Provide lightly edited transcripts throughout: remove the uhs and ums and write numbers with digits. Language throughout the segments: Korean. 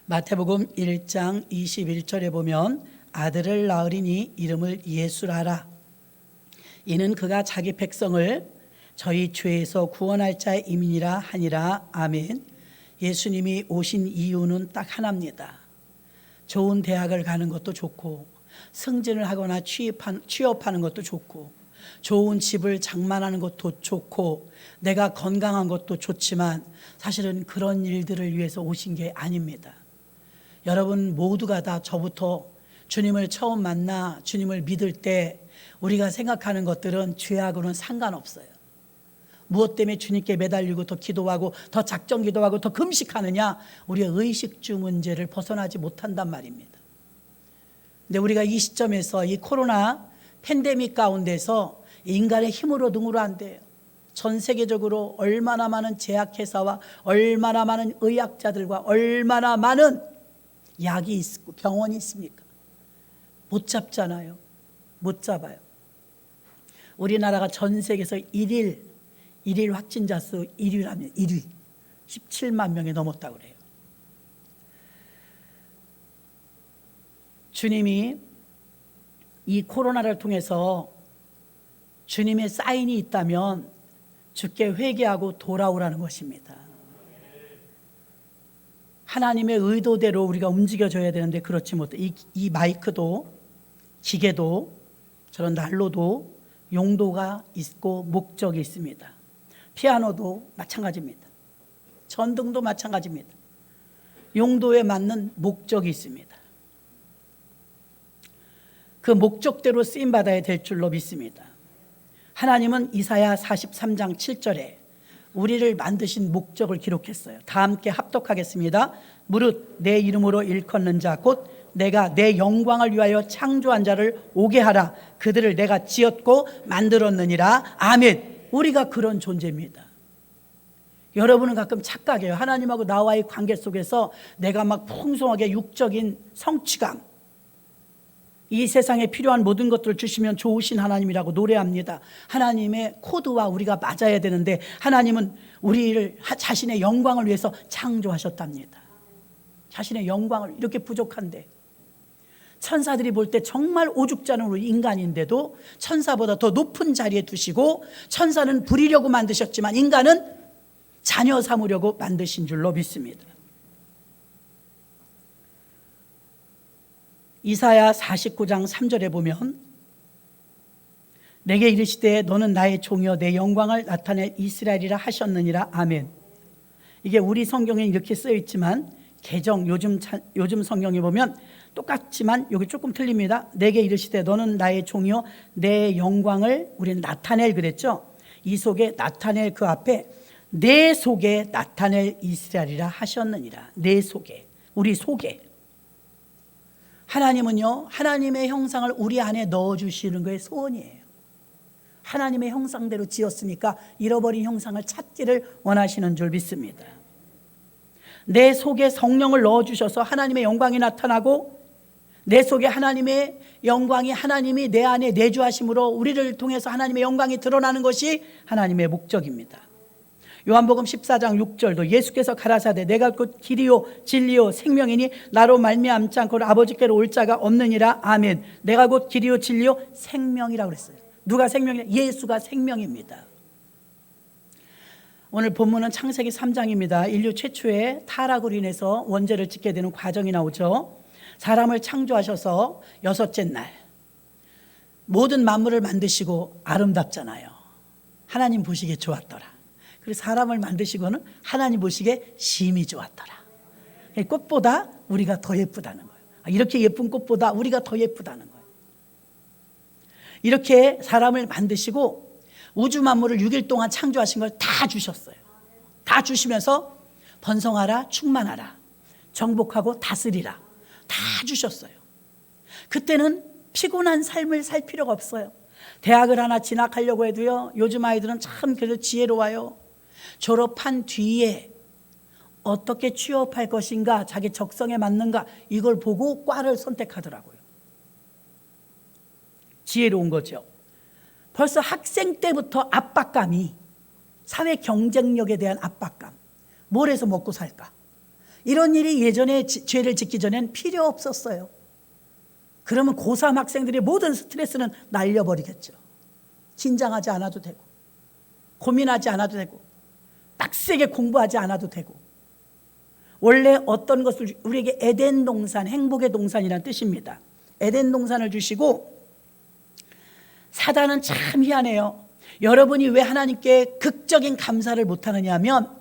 마태복음 1장 21절에 보면 아들을 낳으리니 이름을 예수라라. 이는 그가 자기 백성을 저희 죄에서 구원할 자임이니라 하니라. 아멘. 예수님이 오신 이유는 딱 하나입니다. 좋은 대학을 가는 것도 좋고 승진을 하거나 취업하는 것도 좋고 좋은 집을 장만하는 것도 좋고 내가 건강한 것도 좋지만 사실은 그런 일들을 위해서 오신 게 아닙니다. 여러분 모두가 다 저부터 주님을 처음 만나 주님을 믿을 때 우리가 생각하는 것들은 죄하고는 상관없어요. 무엇 때문에 주님께 매달리고 더 기도하고 더 작정 기도하고 더 금식하느냐, 우리의 의식주 문제를 벗어나지 못한단 말입니다. 근데 우리가 이 시점에서 이 코로나 팬데믹 가운데서 인간의 힘으로 능으로 안 돼요. 전 세계적으로 얼마나 많은 제약회사와 얼마나 많은 의학자들과 얼마나 많은 약이 있고 병원이 있습니까? 못 잡잖아요. 못 잡아요. 우리나라가 전 세계에서 1일 확진자 수 1위라면 1위 17만 명이 넘었다고 그래요. 주님이 이 코로나를 통해서 주님의 사인이 있다면 주께 회개하고 돌아오라는 것입니다. 하나님의 의도대로 우리가 움직여줘야 되는데 그렇지 못해. 이 마이크도 기계도 저런 난로도 용도가 있고 목적이 있습니다. 피아노도 마찬가지입니다. 전등도 마찬가지입니다. 용도에 맞는 목적이 있습니다. 그 목적대로 쓰임받아야 될 줄로 믿습니다. 하나님은 이사야 43장 7절에 우리를 만드신 목적을 기록했어요. 다 함께 합독하겠습니다. 무릇 내 이름으로 일컫는 자 곧 내가 내 영광을 위하여 창조한 자를 오게 하라. 그들을 내가 지었고 만들었느니라. 아멘. 우리가 그런 존재입니다. 여러분은 가끔 착각해요. 하나님하고 나와의 관계 속에서 내가 막 풍성하게 육적인 성취감, 이 세상에 필요한 모든 것들을 주시면 좋으신 하나님이라고 노래합니다. 하나님의 코드와 우리가 맞아야 되는데 하나님은 우리를 자신의 영광을 위해서 창조하셨답니다. 자신의 영광을 이렇게 부족한데 천사들이 볼 때 정말 오죽자는 우리 인간인데도 천사보다 더 높은 자리에 두시고 천사는 부리려고 만드셨지만 인간은 자녀 삼으려고 만드신 줄로 믿습니다. 이사야 49장 3절에 보면 내게 이르시되 너는 나의 종이요 내 영광을 나타낼 이스라엘이라 하셨느니라. 아멘. 이게 우리 성경에 이렇게 쓰여 있지만 개정 요즘 성경에 보면 똑같지만 여기 조금 틀립니다. 내게 이르시되 너는 나의 종이요 내 영광을 우리는 나타낼 그랬죠. 이 속에 나타낼 그 앞에 내 속에 나타낼 이스라엘이라 하셨느니라. 내 속에, 우리 속에. 하나님은요 하나님의 형상을 우리 안에 넣어주시는 거에 소원이에요. 하나님의 형상대로 지었으니까 잃어버린 형상을 찾기를 원하시는 줄 믿습니다. 내 속에 성령을 넣어주셔서 하나님의 영광이 나타나고 내 속에 하나님의 영광이 하나님이 내 안에 내주하심으로 우리를 통해서 하나님의 영광이 드러나는 것이 하나님의 목적입니다. 요한복음 14장 6절도 예수께서 가라사대 내가 곧 길이요 진리요 생명이니 나로 말미암지 않고 아버지께로 올 자가 없느니라. 아멘. 내가 곧 길이요 진리요 생명이라고 그랬어요. 누가 생명이냐? 예수가 생명입니다. 오늘 본문은 창세기 3장입니다. 인류 최초의 타락으로 인해서 원죄를 짓게 되는 과정이 나오죠. 사람을 창조하셔서 여섯째 날 모든 만물을 만드시고 아름답잖아요. 하나님 보시기에 좋았더라. 그리고 사람을 만드시고는 하나님 보시기에 심히 좋았더라. 꽃보다 우리가 더 예쁘다는 거예요. 이렇게 예쁜 꽃보다 우리가 더 예쁘다는 거예요. 이렇게 사람을 만드시고 우주 만물을 6일 동안 창조하신 걸 다 주셨어요. 다 주시면서 번성하라 충만하라 정복하고 다스리라 다 주셨어요. 그때는 피곤한 삶을 살 필요가 없어요. 대학을 하나 진학하려고 해도요 요즘 아이들은 참 그래도 지혜로워요. 졸업한 뒤에 어떻게 취업할 것인가 자기 적성에 맞는가 이걸 보고 과를 선택하더라고요. 지혜로운 거죠. 벌써 학생 때부터 압박감이 사회 경쟁력에 대한 압박감 뭘 해서 먹고 살까 이런 일이 예전에 죄를 짓기 전엔 필요 없었어요. 그러면 고3 학생들의 모든 스트레스는 날려버리겠죠. 긴장하지 않아도 되고, 고민하지 않아도 되고, 빡세게 공부하지 않아도 되고. 원래 어떤 것을 우리에게 에덴 동산, 행복의 동산이라는 뜻입니다. 에덴 동산을 주시고, 사단은 참 희한해요. 여러분이 왜 하나님께 극적인 감사를 못하느냐 하면,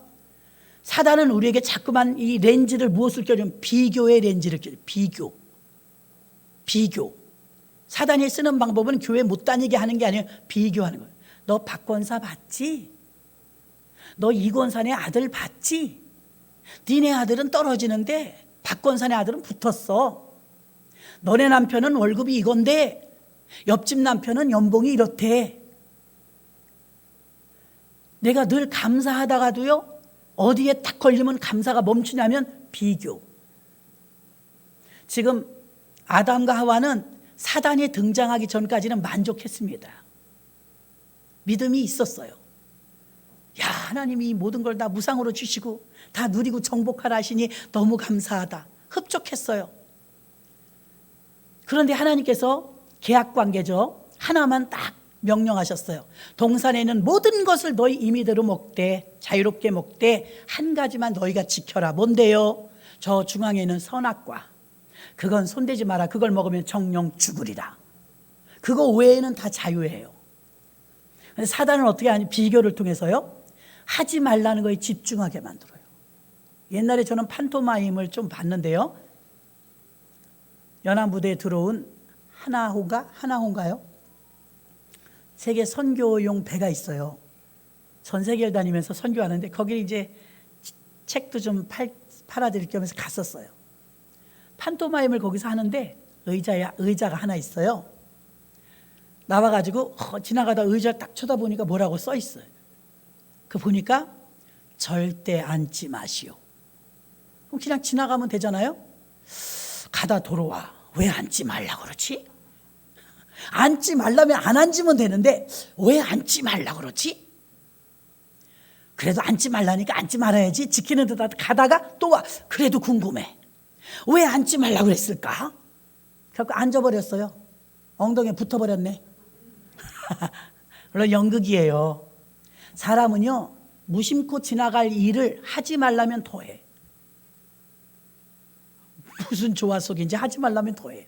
사단은 우리에게 자꾸만 이 렌즈를 무엇을 껴주면 비교의 렌즈를 껴줘요. 비교. 사단이 쓰는 방법은 교회 못 다니게 하는 게 아니에요. 비교하는 거예요. 너 박권사 봤지? 너 이권산의 아들 봤지? 니네 아들은 떨어지는데 박권산의 아들은 붙었어. 너네 남편은 월급이 이건데 옆집 남편은 연봉이 이렇대. 내가 늘 감사하다가도요, 어디에 딱 걸리면 감사가 멈추냐면 비교. 지금 아담과 하와는 사단이 등장하기 전까지는 만족했습니다. 믿음이 있었어요. 야, 하나님이 모든 걸 다 무상으로 주시고 다 누리고 정복하라 하시니 너무 감사하다. 흡족했어요. 그런데 하나님께서 계약관계죠. 하나만 딱 명령하셨어요. 동산에 있는 모든 것을 너희 임의대로 먹되 자유롭게 먹되 한 가지만 너희가 지켜라. 뭔데요? 저 중앙에 있는 선악과, 그건 손대지 마라. 그걸 먹으면 정령 죽으리라. 그거 외에는 다 자유예요. 사단은 어떻게 하니? 비교를 통해서요, 하지 말라는 거에 집중하게 만들어요. 옛날에 저는 판토마임을 좀 봤는데요, 연합무대에 들어온 하나호인가요? 세계 선교용 배가 있어요. 전 세계를 다니면서 선교하는데 거기 이제 책도 좀 팔아드릴 겸해서 갔었어요. 판토마임을 거기서 하는데 의자가 하나 있어요. 나와가지고 지나가다 의자 딱 쳐다보니까 뭐라고 써 있어요. 그 보니까 절대 앉지 마시오. 그럼 그냥 지나가면 되잖아요. 가다 돌아와. 왜 앉지 말라고 그러지? 앉지 말라면 안 앉으면 되는데 왜 앉지 말라고 그러지? 그래도 앉지 말라니까 앉지 말아야지. 지키는 듯 가다가 또 와. 그래도 궁금해. 왜 앉지 말라고 그랬을까? 그래서 앉아버렸어요. 엉덩이에 붙어버렸네. 물론 연극이에요. 사람은요, 무심코 지나갈 일을 하지 말라면 더해. 무슨 조화 속인지 하지 말라면 더해.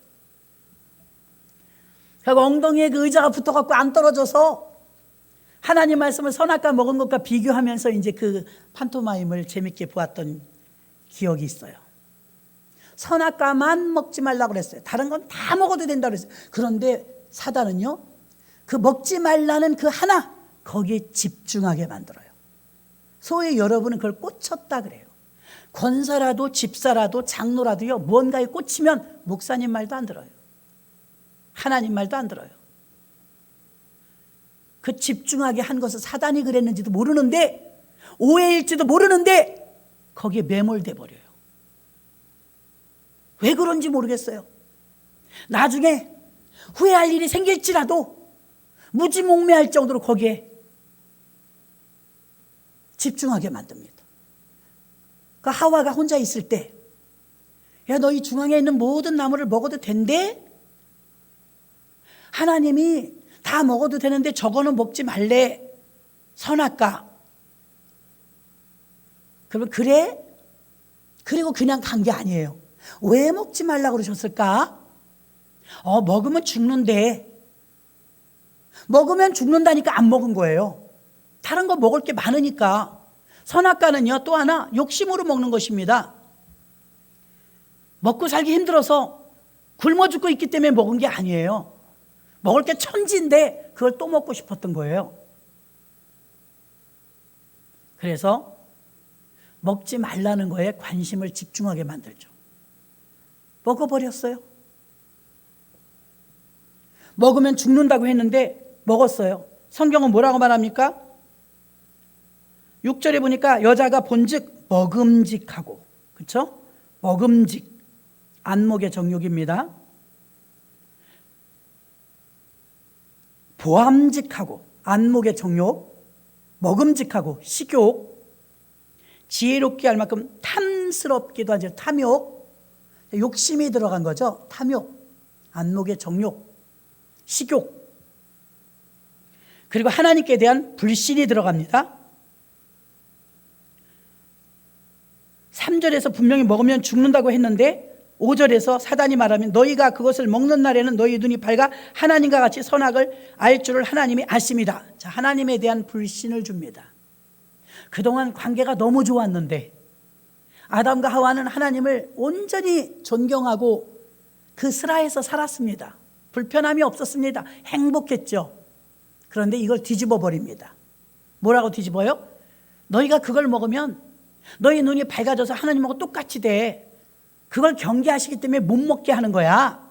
그리고 엉덩이에 그 의자가 붙어갖고 안 떨어져서 하나님 말씀을 선악과 먹은 것과 비교하면서 이제 그 판토마임을 재밌게 보았던 기억이 있어요. 선악과만 먹지 말라고 그랬어요. 다른 건 다 먹어도 된다고 그랬어요. 그런데 사단은요, 그 먹지 말라는 그 하나, 거기에 집중하게 만들어요. 소위 여러분은 그걸 꽂혔다 그래요. 권사라도 집사라도 장로라도요, 뭔가에 꽂히면 목사님 말도 안 들어요. 하나님 말도 안 들어요. 그 집중하게 한 것을 사단이 그랬는지도 모르는데, 오해일지도 모르는데 거기에 매몰돼 버려요. 왜 그런지 모르겠어요. 나중에 후회할 일이 생길지라도 무지몽매할 정도로 거기에 집중하게 만듭니다. 그 하와가 혼자 있을 때, 야, 너 이 중앙에 있는 모든 나무를 먹어도 된대? 하나님이 다 먹어도 되는데 저거는 먹지 말래. 선악과. 그러면 그래? 그리고 그냥 간 게 아니에요. 왜 먹지 말라고 그러셨을까? 먹으면 죽는데. 먹으면 죽는다니까 안 먹은 거예요. 다른 거 먹을 게 많으니까. 선악과는요, 또 하나 욕심으로 먹는 것입니다. 먹고 살기 힘들어서 굶어 죽고 있기 때문에 먹은 게 아니에요. 먹을 게 천지인데 그걸 또 먹고 싶었던 거예요. 그래서 먹지 말라는 거에 관심을 집중하게 만들죠. 먹어버렸어요. 먹으면 죽는다고 했는데 먹었어요. 성경은 뭐라고 말합니까? 6절에 보니까 여자가 본즉 먹음직하고, 그렇죠? 먹음직, 안목의 정욕입니다. 보암직하고, 안목의 정욕, 먹음직하고, 식욕, 지혜롭게 할 만큼 탐 탐스럽기도 하죠. 탐욕, 욕심이 들어간 거죠. 탐욕, 안목의 정욕, 식욕, 그리고 하나님께 대한 불신이 들어갑니다. 3절에서 분명히 먹으면 죽는다고 했는데 5절에서 사단이 말하면 너희가 그것을 먹는 날에는 너희 눈이 밝아 하나님과 같이 선악을 알 줄을 하나님이 아십니다. 자, 하나님에 대한 불신을 줍니다. 그동안 관계가 너무 좋았는데 아담과 하와는 하나님을 온전히 존경하고 그 슬하에서 살았습니다. 불편함이 없었습니다. 행복했죠. 그런데 이걸 뒤집어 버립니다. 뭐라고 뒤집어요? 너희가 그걸 먹으면 너희 눈이 밝아져서 하나님하고 똑같이 돼. 그걸 경계하시기 때문에 못 먹게 하는 거야.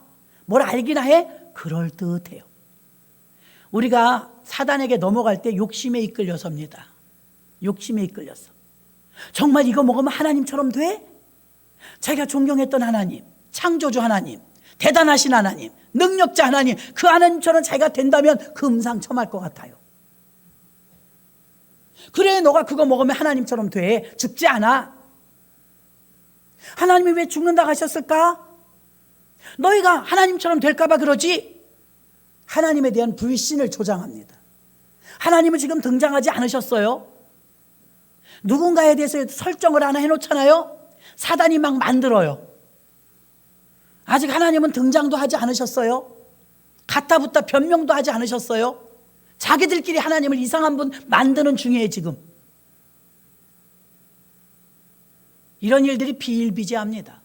뭘 알기나 해? 그럴듯해요. 우리가 사단에게 넘어갈 때 욕심에 이끌려서입니다. 욕심에 이끌려서. 정말 이거 먹으면 하나님처럼 돼? 자기가 존경했던 하나님, 창조주 하나님, 대단하신 하나님, 능력자 하나님, 그 하나님처럼 자기가 된다면 금상첨화할 것 같아요. 그래, 너가 그거 먹으면 하나님처럼 돼. 죽지 않아. 하나님이 왜 죽는다고 하셨을까? 너희가 하나님처럼 될까 봐 그러지. 하나님에 대한 불신을 조장합니다. 하나님은 지금 등장하지 않으셨어요. 누군가에 대해서 설정을 하나 해놓잖아요. 사단이 막 만들어요. 아직 하나님은 등장도 하지 않으셨어요. 갖다붙다 변명도 하지 않으셨어요. 자기들끼리 하나님을 이상한 분 만드는 중이에요 지금. 이런 일들이 비일비재합니다.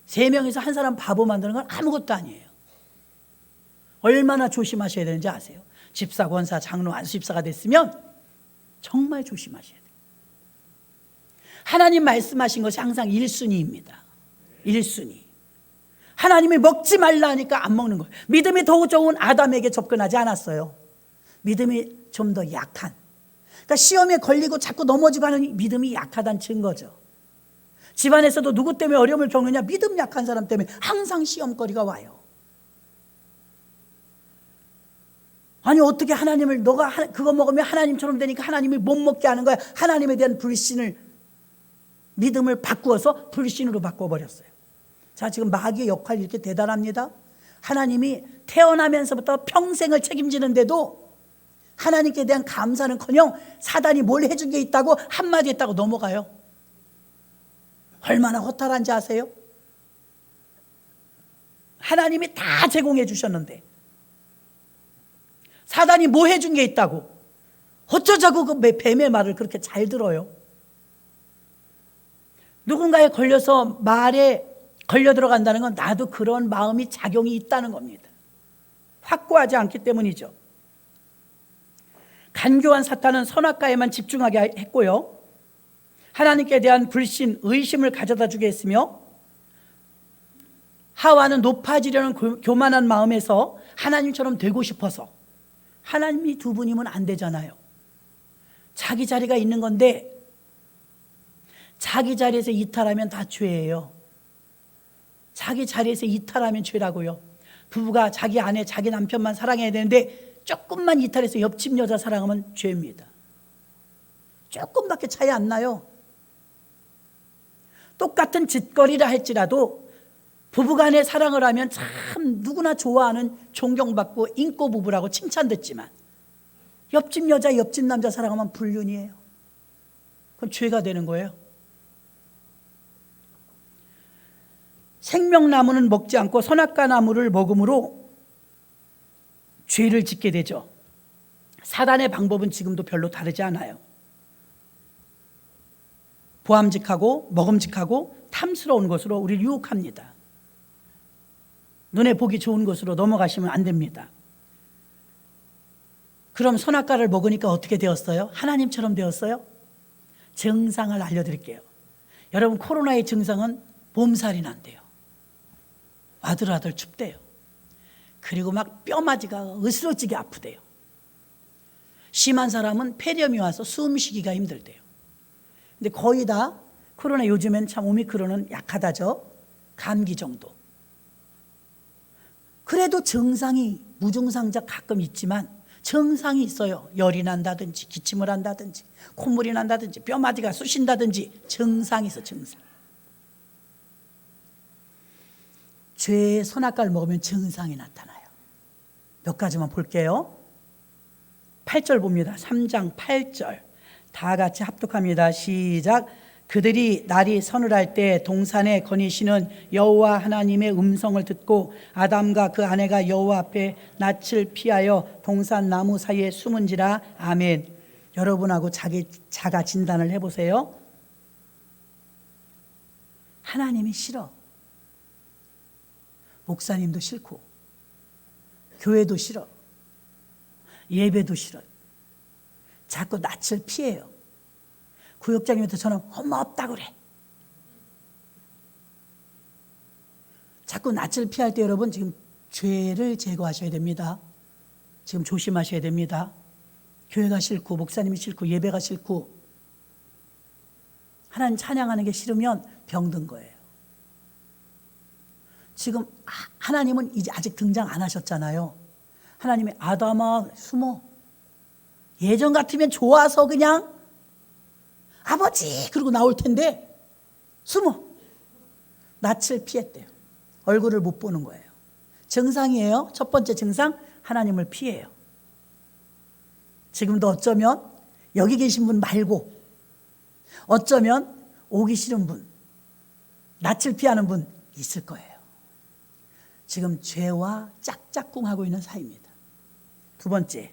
3명에서 한 사람 바보 만드는 건 아무것도 아니에요. 얼마나 조심하셔야 되는지 아세요? 집사, 권사, 장로, 안수집사가 됐으면 정말 조심하셔야 돼요. 하나님 말씀하신 것이 항상 1순위입니다. 1순위. 하나님이 먹지 말라 하니까 안 먹는 거예요. 믿음이 더욱 좋은 아담에게 접근하지 않았어요. 믿음이 좀 더 약한, 그러니까 시험에 걸리고 자꾸 넘어지고 하는 믿음이 약하다는 증거죠. 집안에서도 누구 때문에 어려움을 겪느냐? 믿음 약한 사람 때문에 항상 시험거리가 와요. 아니 어떻게 하나님을, 너가 그거 먹으면 하나님처럼 되니까 하나님이 못 먹게 하는 거야. 하나님에 대한 불신을, 믿음을 바꾸어서 불신으로 바꿔버렸어요. 자, 지금 마귀의 역할이 이렇게 대단합니다. 하나님이 태어나면서부터 평생을 책임지는데도 하나님께 대한 감사는커녕 사단이 뭘 해준 게 있다고 한마디 했다고 넘어가요. 얼마나 허탈한지 아세요? 하나님이 다 제공해 주셨는데 사단이 뭐 해준 게 있다고 어쩌자고 그 뱀의 말을 그렇게 잘 들어요. 누군가에 걸려서 말에 걸려 들어간다는 건 나도 그런 마음이 작용이 있다는 겁니다. 확고하지 않기 때문이죠. 간교한 사탄은 선악과에만 집중하게 했고요, 하나님께 대한 불신, 의심을 가져다 주게 했으며, 하와는 높아지려는 교만한 마음에서 하나님처럼 되고 싶어서, 하나님이 두 분이면 안 되잖아요. 자기 자리가 있는 건데 자기 자리에서 이탈하면 다 죄예요. 자기 자리에서 이탈하면 죄라고요. 부부가 자기 아내, 자기 남편만 사랑해야 되는데 조금만 이탈해서 옆집 여자 사랑하면 죄입니다. 조금밖에 차이 안 나요. 똑같은 짓거리라 할지라도 부부간에 사랑을 하면 참 누구나 좋아하는, 존경받고 인고 부부라고 칭찬됐지만 옆집 여자, 옆집 남자 사랑하면 불륜이에요. 그건 죄가 되는 거예요. 생명나무는 먹지 않고 선악과 나무를 먹음으로 죄를 짓게 되죠. 사단의 방법은 지금도 별로 다르지 않아요. 보암직하고 먹음직하고 탐스러운 것으로 우리를 유혹합니다. 눈에 보기 좋은 것으로 넘어가시면 안 됩니다. 그럼 선악과를 먹으니까 어떻게 되었어요? 하나님처럼 되었어요? 증상을 알려드릴게요. 여러분, 코로나의 증상은 몸살이 난대요. 아들아들 춥대요. 그리고 막 뼈마디가 으스러지게 아프대요. 심한 사람은 폐렴이 와서 숨쉬기가 힘들대요. 근데 거의 다 코로나, 요즘엔 참 오미크론은 약하다죠. 감기 정도. 그래도 증상이 무증상자 가끔 있지만 증상이 있어요. 열이 난다든지 기침을 한다든지 콧물이 난다든지 뼈마디가 쑤신다든지 증상이 있어. 증상. 죄의 선악과를 먹으면 증상이 나타나요. 몇 가지만 볼게요. 8절 봅니다. 3장 8절 다 같이 합독합니다. 시작. 그들이 날이 서늘할 때 동산에 거니시는 여호와 하나님의 음성을 듣고 아담과 그 아내가 여호와 앞에 낯을 피하여 동산 나무 사이에 숨은지라. 아멘. 여러분하고 자가 진단을 해보세요. 하나님이 싫어. 목사님도 싫고 교회도 싫어. 예배도 싫어. 자꾸 낯을 피해요. 구역장님한테 저는 엄마 없다 그래. 자꾸 낯을 피할 때 여러분 지금 죄를 제거하셔야 됩니다. 지금 조심하셔야 됩니다. 교회가 싫고 목사님이 싫고 예배가 싫고 하나님 찬양하는 게 싫으면 병든 거예요. 지금 하나님은 이제 아직 등장 안 하셨잖아요. 하나님이 아담아 숨어. 예전 같으면 좋아서 그냥 아버지 그러고 나올 텐데 숨어. 낯을 피했대요. 얼굴을 못 보는 거예요. 증상이에요. 첫 번째 증상, 하나님을 피해요. 지금도 어쩌면 여기 계신 분 말고 어쩌면 오기 싫은 분, 낯을 피하는 분 있을 거예요. 지금 죄와 짝짝꿍하고 있는 사이입니다. 두 번째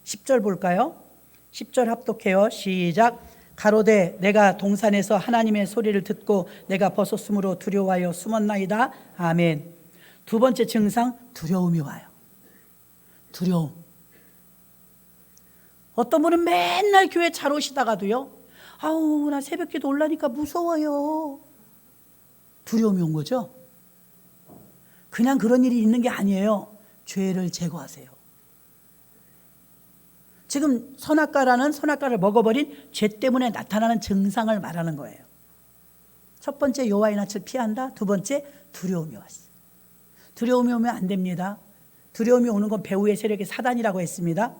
10절 볼까요? 10절 합독해요. 시작. 가로되 내가 동산에서 하나님의 소리를 듣고 내가 벗었으므로 두려워하여 숨었나이다. 아멘. 두 번째 증상, 두려움이 와요. 두려움. 어떤 분은 맨날 교회 잘 오시다가도요, 아우 나 새벽기도 올라니까 무서워요. 두려움이 온 거죠. 그냥 그런 일이 있는 게 아니에요. 죄를 제거하세요. 지금 선악과를 먹어버린 죄 때문에 나타나는 증상을 말하는 거예요. 첫 번째 여호와의 낯을 피한다. 두 번째 두려움이 왔어요. 두려움이 오면 안 됩니다. 두려움이 오는 건 배후의 세력이 사단이라고 했습니다.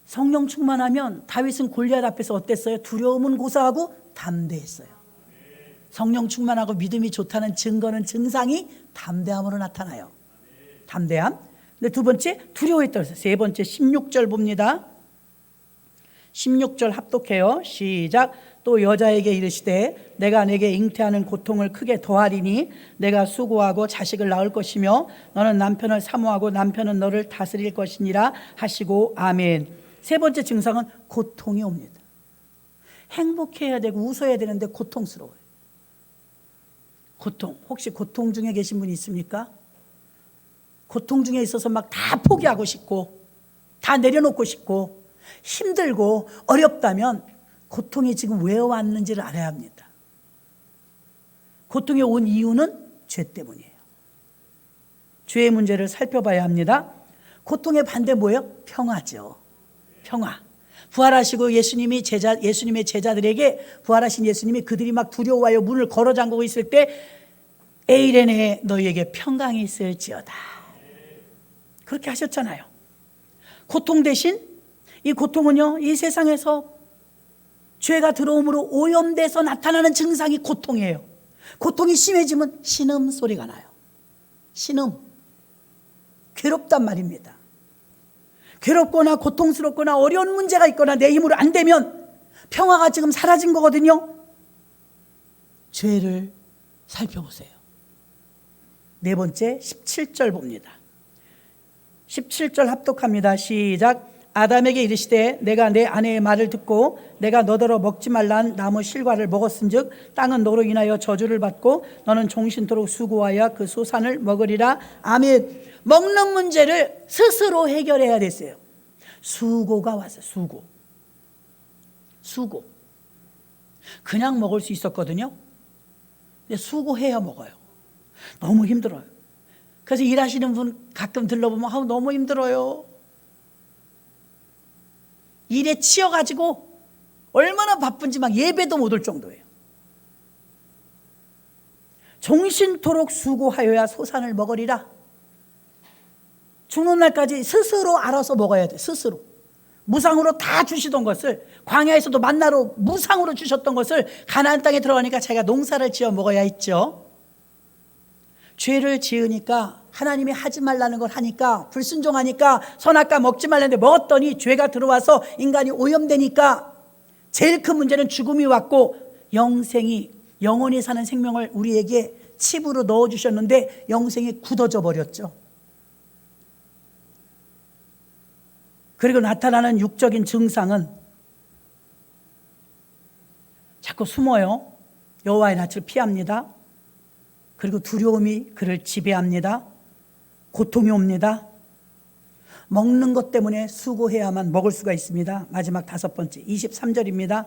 성령 충만하면 다윗은 골리앗 앞에서 어땠어요? 두려움은 고사하고 담대했어요. 성령 충만하고 믿음이 좋다는 증거는 증상이 담대함으로 나타나요. 담대함. 근데 두 번째 두려워했다고 했어요. 세 번째 16절 봅니다. 16절 합독해요. 시작. 또 여자에게 이르시되 내가 내게 잉태하는 고통을 크게 더하리니 내가 수고하고 자식을 낳을 것이며 너는 남편을 사모하고 남편은 너를 다스릴 것이니라 하시고. 아멘. 세 번째 증상은 고통이 옵니다. 행복해야 되고 웃어야 되는데 고통스러워요. 고통. 혹시 고통 중에 계신 분 있습니까? 고통 중에 있어서 막 다 포기하고 싶고 다 내려놓고 싶고 힘들고 어렵다면 고통이 지금 왜 왔는지를 알아야 합니다. 고통이 온 이유는 죄 때문이에요. 죄의 문제를 살펴봐야 합니다. 고통의 반대 뭐예요? 평화죠. 평화. 부활하시고 예수님의 제자들에게 부활하신 예수님이 그들이 막 두려워하여 문을 걸어 잠그고 있을 때 에이레네 너희에게 평강이 있을지어다. 그렇게 하셨잖아요. 고통 대신 이 고통은요, 이 세상에서 죄가 들어옴으로 오염돼서 나타나는 증상이 고통이에요. 고통이 심해지면 신음 소리가 나요. 신음. 괴롭단 말입니다. 괴롭거나 고통스럽거나 어려운 문제가 있거나 내 힘으로 안 되면 평화가 지금 사라진 거거든요. 죄를 살펴보세요. 네 번째 17절 봅니다. 17절 합독합니다. 시작. 아담에게 이르시되 내가 내 아내의 말을 듣고 내가 너더러 먹지 말란 나무 실과를 먹었은즉 땅은 너로 인하여 저주를 받고 너는 종신토록 수고하여 그 소산을 먹으리라. 아멘. 먹는 문제를 스스로 해결해야 됐어요. 수고가 왔어요. 수고. 그냥 먹을 수 있었거든요. 근데 수고해야 먹어요. 너무 힘들어요. 그래서 일하시는 분 가끔 들러보면 아우 너무 힘들어요. 일에 치여가지고 얼마나 바쁜지 막 예배도 못 올 정도예요. 종신토록 수고하여야 소산을 먹으리라. 죽는 날까지 스스로 알아서 먹어야 돼. 스스로. 무상으로 다 주시던 것을, 광야에서도 만나로 무상으로 주셨던 것을 가나안 땅에 들어가니까 자기가 농사를 지어 먹어야 했죠. 죄를 지으니까 하나님이 하지 말라는 걸 하니까, 불순종하니까 선악과 먹지 말라는데 먹었더니 죄가 들어와서 인간이 오염되니까 제일 큰 문제는 죽음이 왔고, 영원히 사는 생명을 우리에게 칩으로 넣어주셨는데 영생이 굳어져 버렸죠. 그리고 나타나는 육적인 증상은 자꾸 숨어요. 여호와의 낯을 피합니다. 그리고 두려움이 그를 지배합니다. 고통이 옵니다. 먹는 것 때문에 수고해야만 먹을 수가 있습니다. 마지막 5번째 23절입니다.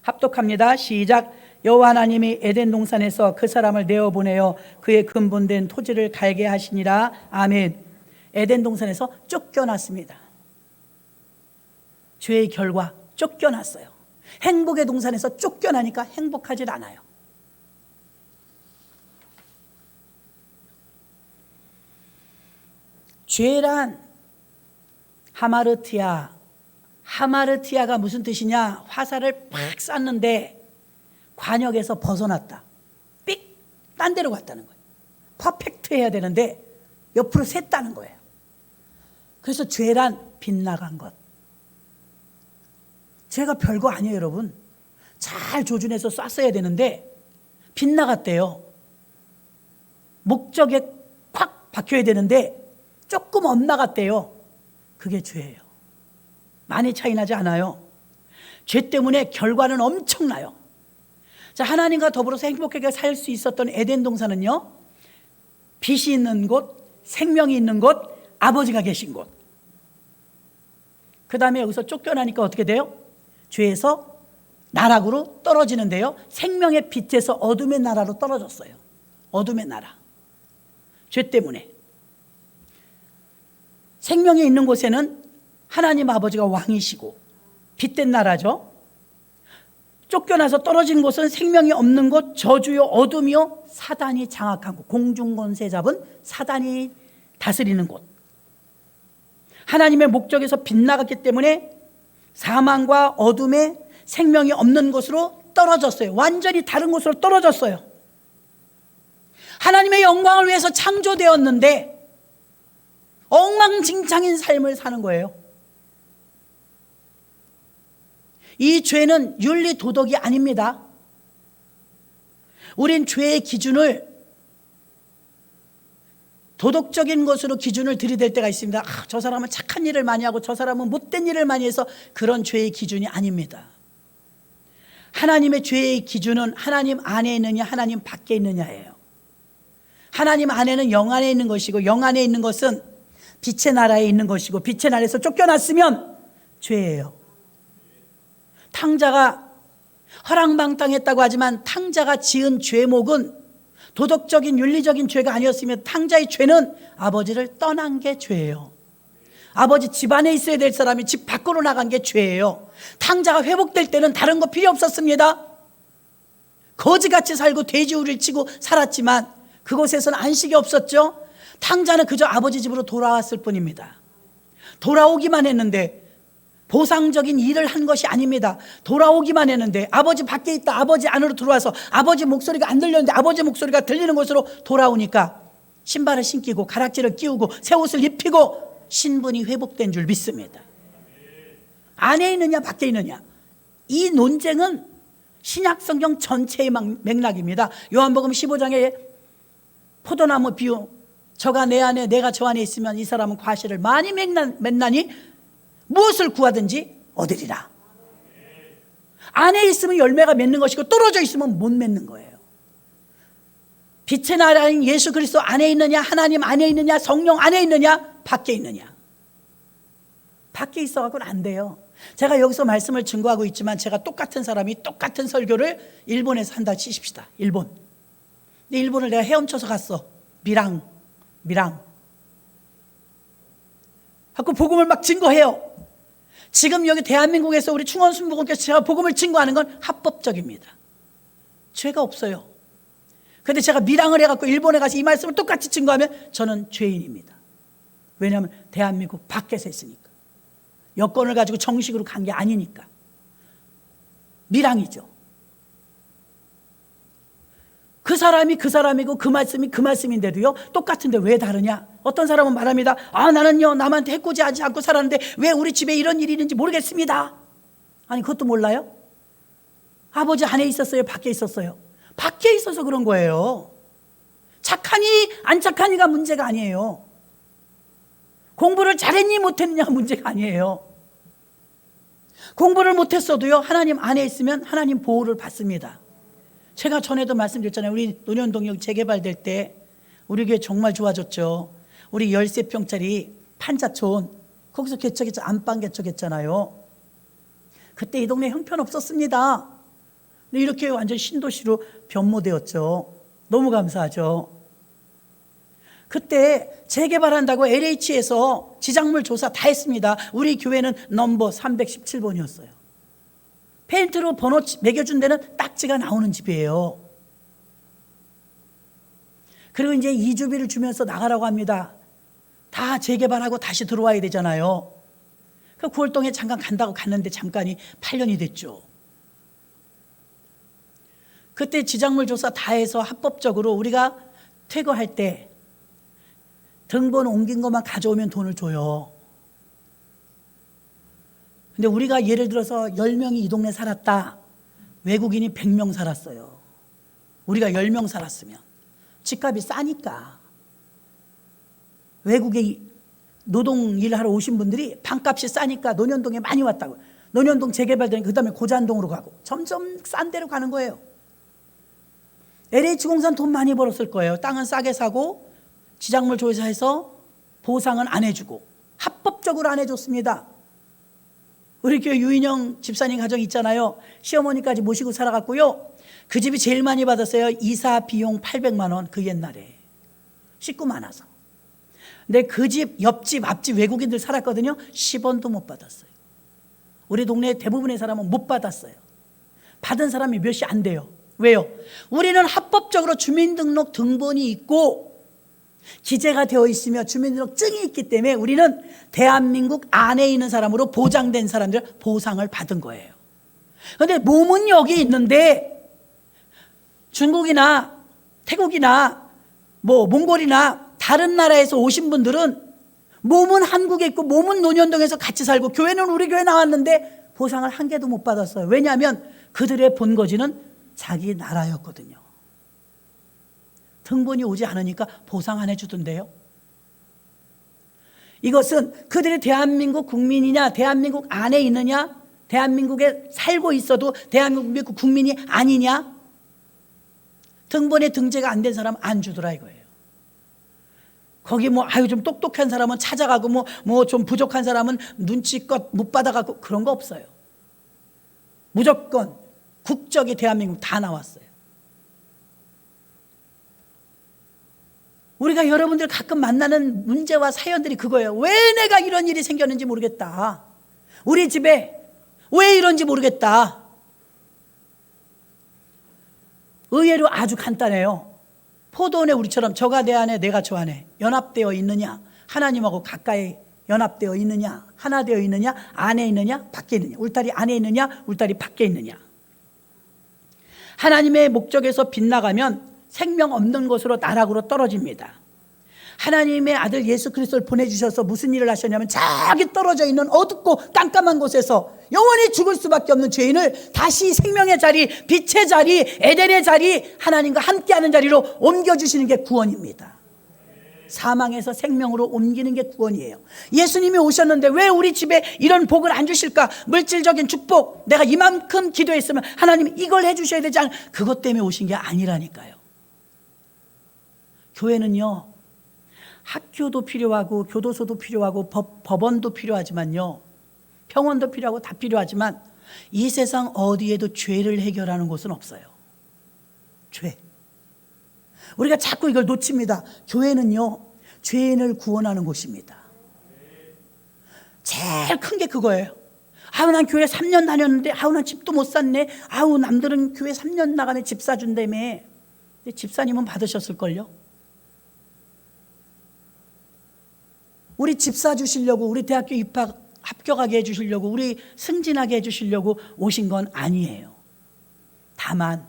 합독합니다. 시작. 여호와 하나님이 에덴 동산에서 그 사람을 내어보내어 그의 근본된 토지를 갈게 하시니라. 아멘. 에덴 동산에서 쫓겨났습니다. 죄의 결과 쫓겨났어요. 행복의 동산에서 쫓겨나니까 행복하질 않아요. 죄란 하마르티아가 무슨 뜻이냐? 화살을 팍 쐈는데 관역에서 벗어났다. 삑! 딴 데로 갔다는 거예요. 퍼펙트 해야 되는데 옆으로 샜다는 거예요. 그래서 죄란 빗나간 것. 죄가 별거 아니에요, 여러분. 잘 조준해서 쐈어야 되는데 빗나갔대요. 목적에 콱 박혀야 되는데 조금 엇나갔대요. 그게 죄예요. 많이 차이 나지 않아요. 죄 때문에 결과는 엄청나요. 자, 하나님과 더불어서 행복하게 살 수 있었던 에덴 동산은요, 빛이 있는 곳, 생명이 있는 곳, 아버지가 계신 곳. 그 다음에 여기서 쫓겨나니까 어떻게 돼요? 죄에서 나락으로 떨어지는데요, 생명의 빛에서 어둠의 나라로 떨어졌어요. 어둠의 나라. 죄 때문에. 생명이 있는 곳에는 하나님 아버지가 왕이시고 빛된 나라죠. 쫓겨나서 떨어진 곳은 생명이 없는 곳, 저주요 어둠이요 사단이 장악한 곳, 공중권세 잡은 사단이 다스리는 곳. 하나님의 목적에서 빗나갔기 때문에 사망과 어둠에 생명이 없는 곳으로 떨어졌어요. 완전히 다른 곳으로 떨어졌어요. 하나님의 영광을 위해서 창조되었는데 엉망진창인 삶을 사는 거예요. 이 죄는 윤리 도덕이 아닙니다. 우린 죄의 기준을 도덕적인 것으로 기준을 들이댈 때가 있습니다. 저 사람은 착한 일을 많이 하고 저 사람은 못된 일을 많이 해서, 그런 죄의 기준이 아닙니다. 하나님의 죄의 기준은 하나님 안에 있느냐 하나님 밖에 있느냐예요. 하나님 안에는 영 안에 있는 것이고, 영 안에 있는 것은 빛의 나라에 있는 것이고, 빛의 나라에서 쫓겨났으면 죄예요. 탕자가 허랑방탕했다고 하지만 탕자가 지은 죄목은 도덕적인 윤리적인 죄가 아니었으면 탕자의 죄는 아버지를 떠난 게 죄예요. 아버지 집 안에 있어야 될 사람이 집 밖으로 나간 게 죄예요. 탕자가 회복될 때는 다른 거 필요 없었습니다. 거지같이 살고 돼지우리를 치고 살았지만 그곳에서는 안식이 없었죠. 탕자는 그저 아버지 집으로 돌아왔을 뿐입니다. 돌아오기만 했는데 보상적인 일을 한 것이 아닙니다. 돌아오기만 했는데 아버지 밖에 있다 아버지 안으로 들어와서 아버지 목소리가 안 들렸는데 아버지 목소리가 들리는 곳으로 돌아오니까 신발을 신기고 가락지를 끼우고 새 옷을 입히고 신분이 회복된 줄 믿습니다. 안에 있느냐 밖에 있느냐, 이 논쟁은 신약 성경 전체의 맥락입니다. 요한복음 15장에 포도나무 비유, 저가 내 안에 내가 저 안에 있으면 이 사람은 과실을 많이 맺나니 무엇을 구하든지 얻으리라. 안에 있으면 열매가 맺는 것이고 떨어져 있으면 못 맺는 거예요. 빛의 나라인 예수 그리스도 안에 있느냐, 하나님 안에 있느냐, 성령 안에 있느냐, 밖에 있느냐. 밖에 있어갖고는 안 돼요. 제가 여기서 말씀을 증거하고 있지만 제가 똑같은 사람이 똑같은 설교를 일본에서 한다 치십시다. 일본. 근데 일본을 내가 헤엄쳐서 갔어. 미랑. 갖고 복음을 막 증거해요. 지금 여기 대한민국에서 우리 충원순복음교회 제가 복음을 증거하는 건 합법적입니다. 죄가 없어요. 그런데 제가 밀항을 해갖고 일본에 가서 이 말씀을 똑같이 증거하면 저는 죄인입니다. 왜냐하면 대한민국 밖에서 했으니까. 여권을 가지고 정식으로 간 게 아니니까. 밀항이죠. 그 사람이 그 사람이고 그 말씀이 그 말씀인데도요, 똑같은데 왜 다르냐? 어떤 사람은 말합니다. 나는요, 남한테 해코지하지 않고 살았는데 왜 우리 집에 이런 일이 있는지 모르겠습니다. 아니, 그것도 몰라요? 아버지 안에 있었어요? 밖에 있었어요? 밖에 있어서 그런 거예요. 착하니 안 착하니가 문제가 아니에요. 공부를 잘했니 못했느냐가 문제가 아니에요. 공부를 못했어도요, 하나님 안에 있으면 하나님 보호를 받습니다. 제가 전에도 말씀드렸잖아요. 우리 논현동역 재개발될 때 우리 교회 정말 좋아졌죠. 우리 13평짜리 판자촌, 거기서 개척했죠. 안방 개척했잖아요. 그때 이 동네 형편없었습니다. 근데 이렇게 완전 신도시로 변모되었죠. 너무 감사하죠. 그때 재개발한다고 LH에서 지작물 조사 다 했습니다. 우리 교회는 넘버 317번이었어요. 페인트로 번호 매겨준 데는 딱지가 나오는 집이에요. 그리고 이제 이주비를 주면서 나가라고 합니다. 다 재개발하고 다시 들어와야 되잖아요. 그 구월동에 잠깐 간다고 갔는데 잠깐이 8년이 됐죠. 그때 지작물 조사 다 해서 합법적으로 우리가 퇴거할 때 등본 옮긴 것만 가져오면 돈을 줘요. 근데 우리가 예를 들어서 10명이 이 동네 살았다. 외국인이 100명 살았어요. 우리가 10명 살았으면 집값이 싸니까 외국에 노동 일하러 오신 분들이 방값이 싸니까 논현동에 많이 왔다고. 논현동 재개발되니까 그 다음에 고잔동으로 가고 점점 싼 데로 가는 거예요. LH공사는 돈 많이 벌었을 거예요. 땅은 싸게 사고 지작물 조사해서 보상은 안 해주고 합법적으로 안 해줬습니다. 우리 교회 유인영 집사님 가정 있잖아요. 시어머니까지 모시고 살아갔고요. 그 집이 제일 많이 받았어요. 이사 비용 800만 원. 그 옛날에 식구 많아서. 근데 그 집, 옆집, 앞집 외국인들 살았거든요. 10원도 못 받았어요. 우리 동네 대부분의 사람은 못 받았어요. 받은 사람이 몇이 안 돼요. 왜요? 우리는 합법적으로 주민등록 등본이 있고 기재가 되어 있으며 주민등록증이 있기 때문에 우리는 대한민국 안에 있는 사람으로 보장된 사람들 보상을 받은 거예요. 그런데 몸은 여기 있는데 중국이나 태국이나 몽골이나 다른 나라에서 오신 분들은 몸은 한국에 있고 몸은 논현동에서 같이 살고 교회는 우리 교회 나왔는데 보상을 한 개도 못 받았어요. 왜냐하면 그들의 본거지는 자기 나라였거든요. 등본이 오지 않으니까 보상 안 해주던데요. 이것은 그들이 대한민국 국민이냐 대한민국 안에 있느냐 대한민국에 살고 있어도 대한민국 국민이 아니냐 등본에 등재가 안 된 사람 안 주더라 이거예요. 거기 좀 똑똑한 사람은 찾아가고 좀 부족한 사람은 눈치껏 못 받아가고 그런 거 없어요. 무조건 국적이 대한민국 다 나왔어요. 우리가 여러분들 가끔 만나는 문제와 사연들이 그거예요. 왜 내가 이런 일이 생겼는지 모르겠다. 우리 집에 왜 이런지 모르겠다. 의외로 아주 간단해요. 포도원에 우리처럼 저가 내 안에 내가 저 안에 연합되어 있느냐, 하나님하고 가까이 연합되어 있느냐, 하나 되어 있느냐, 안에 있느냐, 밖에 있느냐, 울타리 안에 있느냐, 울타리 밖에 있느냐. 하나님의 목적에서 빗나가면 생명 없는 곳으로 나락으로 떨어집니다. 하나님의 아들 예수 그리스도를 보내주셔서 무슨 일을 하셨냐면 저기 떨어져 있는 어둡고 깜깜한 곳에서 영원히 죽을 수밖에 없는 죄인을 다시 생명의 자리, 빛의 자리, 에덴의 자리, 하나님과 함께하는 자리로 옮겨주시는 게 구원입니다. 사망에서 생명으로 옮기는 게 구원이에요. 예수님이 오셨는데 왜 우리 집에 이런 복을 안 주실까? 물질적인 축복, 내가 이만큼 기도했으면 하나님이 이걸 해주셔야 되지 않을까? 그것 때문에 오신 게 아니라니까요. 교회는요, 학교도 필요하고 교도소도 필요하고 법원도 필요하지만요, 평원도 필요하고 다 필요하지만 이 세상 어디에도 죄를 해결하는 곳은 없어요. 죄. 우리가 자꾸 이걸 놓칩니다. 교회는요, 죄인을 구원하는 곳입니다. 제일 큰 게 그거예요. 난 교회 3년 다녔는데 난 집도 못 샀네. 남들은 교회 3년 나가면 집 사준다며. 근데 집사님은 받으셨을걸요? 우리 집 사주시려고, 우리 대학교 입학 합격하게 해주시려고, 우리 승진하게 해주시려고 오신 건 아니에요. 다만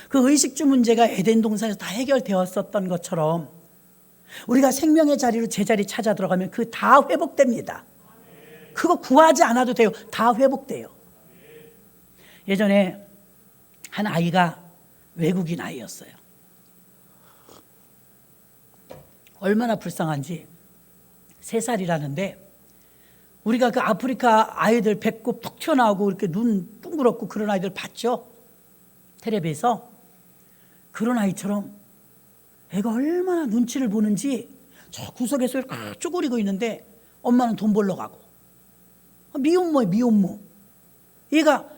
그 의식주 문제가 에덴 동산에서 다 해결되었었던 것처럼 우리가 생명의 자리로 제자리 찾아 들어가면 그 다 회복됩니다. 그거 구하지 않아도 돼요. 다 회복돼요. 예전에 한 아이가 외국인 아이였어요. 얼마나 불쌍한지 3살이라는데 우리가 그 아프리카 아이들 배꼽 툭 튀어나오고 이렇게 눈 둥그렇고 그런 아이들 봤죠? 텔레비에서. 그런 아이처럼 애가 얼마나 눈치를 보는지 저 구석에서 이렇게 쪼그리고 있는데 엄마는 돈 벌러 가고. 미혼모예요, 미혼모. 얘가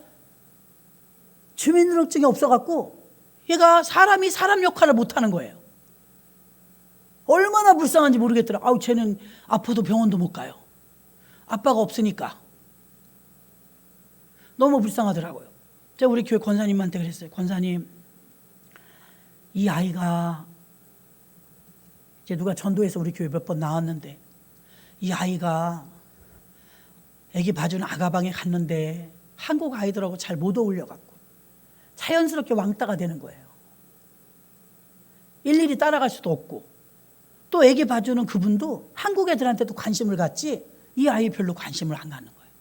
주민등록증이 없어갖고 얘가 사람이 사람 역할을 못하는 거예요. 얼마나 불쌍한지 모르겠더라. 아우, 쟤는 아파도 병원도 못 가요. 아빠가 없으니까. 너무 불쌍하더라고요. 제가 우리 교회 권사님한테 그랬어요. 권사님, 이 아이가 이제 누가 전도해서 우리 교회 몇 번 나왔는데 이 아이가 애기 봐주는 아가방에 갔는데 한국 아이들하고 잘 못 어울려갖고 자연스럽게 왕따가 되는 거예요. 일일이 따라갈 수도 없고 또 애기 봐주는 그분도 한국 애들한테도 관심을 갖지 이 아이 별로 관심을 안 갖는 거예요.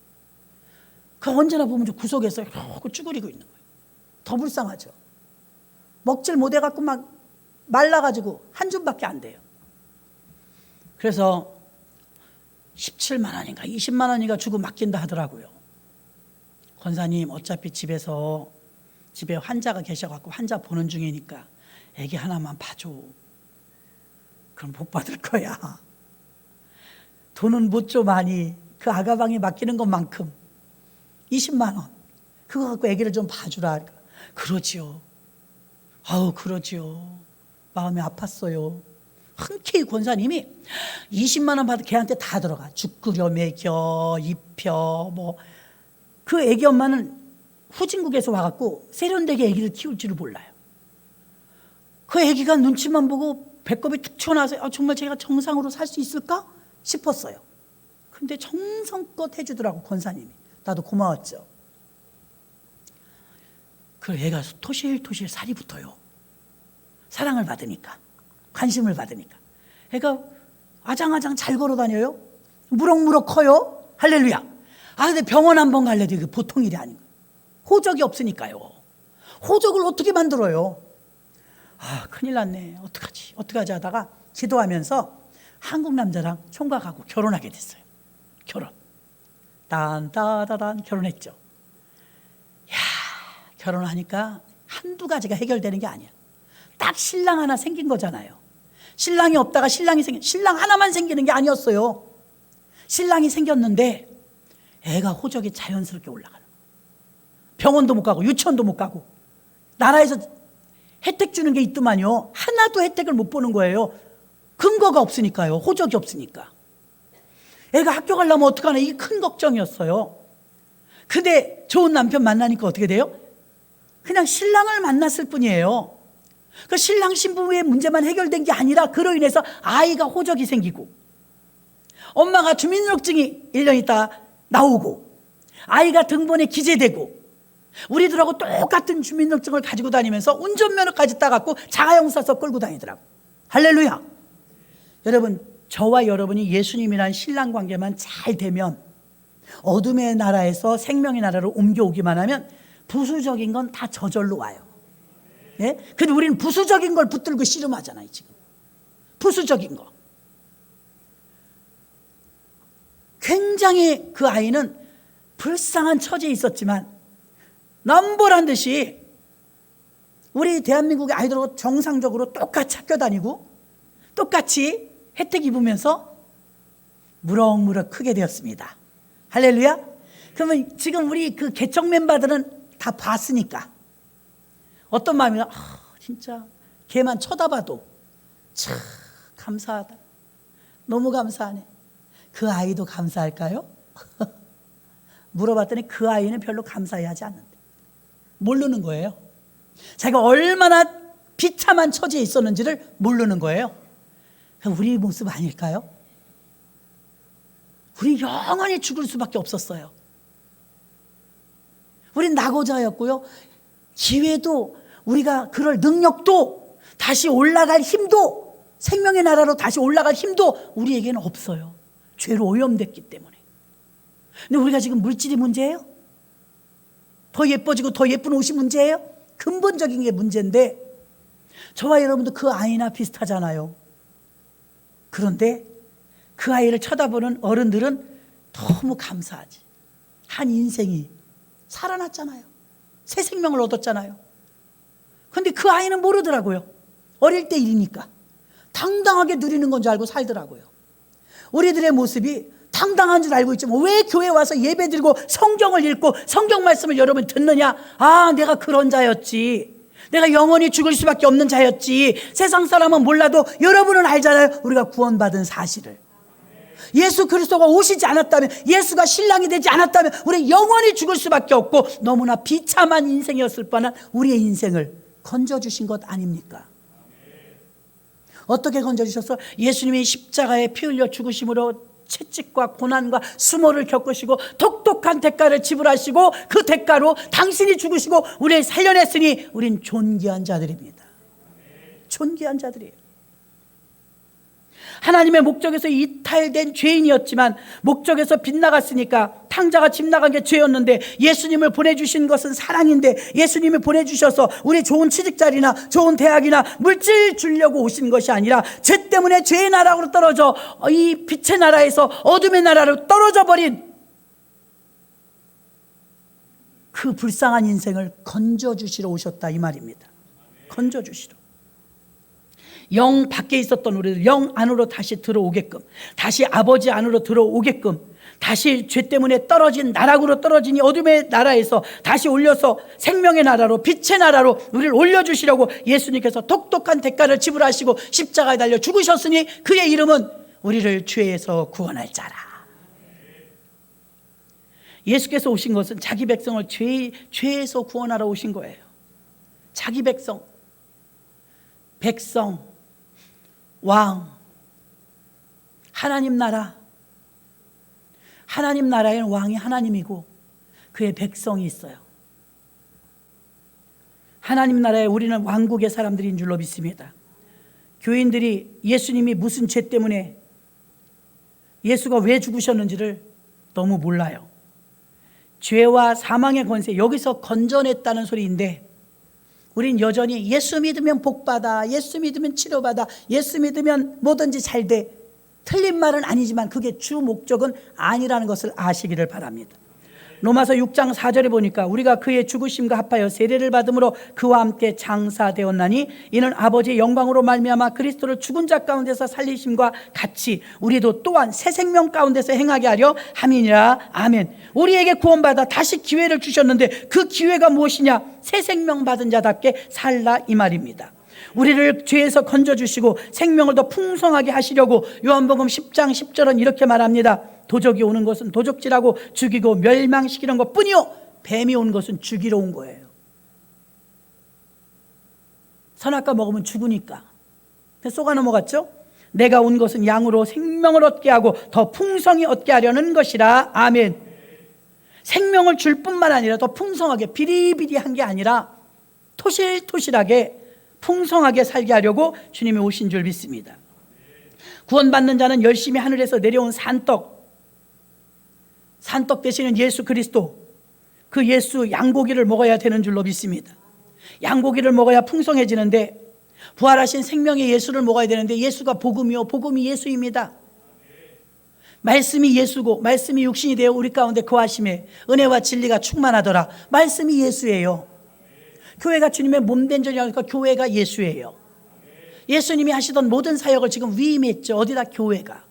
그 언제나 보면 저 구석에서 이러고 쭈그리고 있는 거예요. 더 불쌍하죠. 먹질 못해갖고 막 말라가지고 한 줌밖에 안 돼요. 그래서 17만 원인가 20만 원인가 주고 맡긴다 하더라고요. 권사님, 어차피 집에 환자가 계셔갖고 환자 보는 중이니까 애기 하나만 봐줘. 그럼 복 받을 거야. 돈은 못 줘 많이. 그 아가방에 맡기는 것만큼 20만 원. 그거 갖고 애기를 좀 봐주라. 그러지요. 아우, 그러지요. 마음이 아팠어요. 흔쾌히 권사님이 20만 원 받아 걔한테 다 들어가. 죽 끓여 먹여, 입혀, 뭐. 그 애기 엄마는 후진국에서 와갖고 세련되게 애기를 키울 줄을 몰라요. 그 애기가 눈치만 보고 배꼽이 툭 튀어나와서 정말 제가 정상으로 살 수 있을까 싶었어요. 근데 정성껏 해주더라고, 권사님이. 나도 고마웠죠. 그 애가 토실토실 살이 붙어요. 사랑을 받으니까, 관심을 받으니까. 애가 아장아장 잘 걸어 다녀요. 무럭무럭 커요. 할렐루야. 근데 병원 한번 갈래도 이게 보통 일이 아닌 거예요. 호적이 없으니까요. 호적을 어떻게 만들어요? 큰일 났네. 어떡하지 하다가 기도하면서 한국 남자랑 총각하고 결혼하게 됐어요. 결혼. 딴따다단 결혼했죠. 야, 결혼하니까 한두 가지가 해결되는 게 아니야. 딱 신랑 하나 생긴 거잖아요. 신랑이 없다가 신랑 하나만 생기는 게 아니었어요. 신랑이 생겼는데 애가 호적이 자연스럽게 올라가는 거예요. 병원도 못 가고 유치원도 못 가고 나라에서 혜택 주는 게 있더만요. 하나도 혜택을 못 보는 거예요. 근거가 없으니까요. 호적이 없으니까. 애가 학교 가려면 어떡하나, 이게 큰 걱정이었어요. 근데 좋은 남편 만나니까 어떻게 돼요? 그냥 신랑을 만났을 뿐이에요. 그 신랑 신부의 문제만 해결된 게 아니라 그로 인해서 아이가 호적이 생기고 엄마가 주민등록증이 1년 있다 나오고 아이가 등본에 기재되고 우리들하고 똑같은 주민등록증을 가지고 다니면서 운전면허까지 따갖고 자가용사서 끌고 다니더라고. 할렐루야. 여러분, 저와 여러분이 예수님이란 신랑관계만 잘 되면 어둠의 나라에서 생명의 나라로 옮겨오기만 하면 부수적인 건 다 저절로 와요. 예? 근데 우리는 부수적인 걸 붙들고 씨름하잖아요. 지금 부수적인 거. 굉장히 그 아이는 불쌍한 처지에 있었지만 남보란 듯이 우리 대한민국의 아이들하고 정상적으로 똑같이 학교 다니고 똑같이 혜택 입으면서 무럭무럭 크게 되었습니다. 할렐루야. 그러면 지금 우리 그 개척 멤버들은 다 봤으니까 어떤 마음이냐, 진짜 걔만 쳐다봐도 참 감사하다, 너무 감사하네. 그 아이도 감사할까요? 물어봤더니 그 아이는 별로 감사해하지 않는데 모르는 거예요. 자기가 얼마나 비참한 처지에 있었는지를 모르는 거예요. 우리 모습 아닐까요? 우리 영원히 죽을 수밖에 없었어요. 우린 낙오자였고요, 기회도, 우리가 그럴 능력도, 다시 올라갈 힘도, 생명의 나라로 다시 올라갈 힘도 우리에게는 없어요. 죄로 오염됐기 때문에. 근데 우리가 지금 물질이 문제예요? 더 예뻐지고 더 예쁜 옷이 문제예요? 근본적인 게 문제인데, 저와 여러분도 그 아이나 비슷하잖아요. 그런데 그 아이를 쳐다보는 어른들은 너무 감사하지. 한 인생이 살아났잖아요. 새 생명을 얻었잖아요. 그런데 그 아이는 모르더라고요. 어릴 때 일이니까 당당하게 누리는 건 줄 알고 살더라고요. 우리들의 모습이 당당한 줄 알고 있지만 왜 교회 와서 예배 드리고 성경을 읽고 성경 말씀을 여러분 듣느냐? 아, 내가 그런 자였지. 내가 영원히 죽을 수밖에 없는 자였지. 세상 사람은 몰라도 여러분은 알잖아요. 우리가 구원받은 사실을. 예수 그리스도가 오시지 않았다면, 예수가 신랑이 되지 않았다면 우리 영원히 죽을 수밖에 없고 너무나 비참한 인생이었을 뻔한 우리의 인생을 건져주신 것 아닙니까? 어떻게 건져주셨어? 예수님이 십자가에 피 흘려 죽으심으로 채찍과 고난과 수모를 겪으시고 독특한 대가를 지불하시고 그 대가로 당신이 죽으시고 우리를 살려냈으니 우린 존귀한 자들입니다. 존귀한 자들이에요. 하나님의 목적에서 이탈된 죄인이었지만 목적에서 빗나갔으니까, 탕자가 집 나간 게 죄였는데 예수님을 보내주신 것은 사랑인데, 예수님이 보내주셔서 우리 좋은 취직자리나 좋은 대학이나 물질 주려고 오신 것이 아니라 죄 때문에 죄의 나라로 떨어져 이 빛의 나라에서 어둠의 나라로 떨어져 버린 그 불쌍한 인생을 건져주시러 오셨다, 이 말입니다. 건져주시러. 영 밖에 있었던 우리들 영 안으로 다시 들어오게끔, 다시 아버지 안으로 들어오게끔, 다시 죄 때문에 떨어진 나락으로 떨어진 이 어둠의 나라에서 다시 올려서 생명의 나라로, 빛의 나라로 우리를 올려주시려고 예수님께서 독특한 대가를 지불하시고 십자가에 달려 죽으셨으니 그의 이름은 우리를 죄에서 구원할 자라. 예수께서 오신 것은 자기 백성을 죄에서 구원하러 오신 거예요. 자기 백성, 왕, 하나님 나라. 하나님 나라에는 왕이 하나님이고 그의 백성이 있어요. 하나님 나라에 우리는 왕국의 사람들인 줄로 믿습니다. 교인들이 예수님이 무슨 죄 때문에, 예수가 왜 죽으셨는지를 너무 몰라요. 죄와 사망의 권세, 여기서 건져냈다는 소리인데 우린 여전히 예수 믿으면 복받아, 예수 믿으면 치료받아, 예수 믿으면 뭐든지 잘돼. 틀린 말은 아니지만 그게 주 목적은 아니라는 것을 아시기를 바랍니다. 로마서 6장 4절에 보니까 우리가 그의 죽으심과 합하여 세례를 받음으로 그와 함께 장사되었나니 이는 아버지의 영광으로 말미암아 그리스도를 죽은 자 가운데서 살리심과 같이 우리도 또한 새 생명 가운데서 행하게 하려 함이니라. 아멘. 우리에게 구원받아 다시 기회를 주셨는데 그 기회가 무엇이냐? 새 생명 받은 자답게 살라, 이 말입니다. 우리를 죄에서 건져주시고 생명을 더 풍성하게 하시려고 요한복음 10장 10절은 이렇게 말합니다. 도적이 오는 것은 도적질하고 죽이고 멸망시키는 것뿐이요 뱀이 온 것은 죽이러 온 거예요. 선악과 먹으면 죽으니까 쏘가 넘어갔죠. 내가 온 것은 양으로 생명을 얻게 하고 더 풍성히 얻게 하려는 것이라. 아멘. 생명을 줄 뿐만 아니라 더 풍성하게, 비리비리한 게 아니라 토실토실하게 풍성하게 살게 하려고 주님이 오신 줄 믿습니다. 구원받는 자는 열심히 하늘에서 내려온 산떡 되시는 예수 그리스도, 그 예수 양고기를 먹어야 되는 줄로 믿습니다. 양고기를 먹어야 풍성해지는데, 부활하신 생명의 예수를 먹어야 되는데 예수가 복음이요 복음이 예수입니다. 말씀이 예수고 말씀이 육신이 되어 우리 가운데 거하심에 은혜와 진리가 충만하더라. 말씀이 예수예요. 교회가 주님의 몸된 전이니까 교회가 예수예요. 예수님이 하시던 모든 사역을 지금 위임했죠. 어디다? 교회가.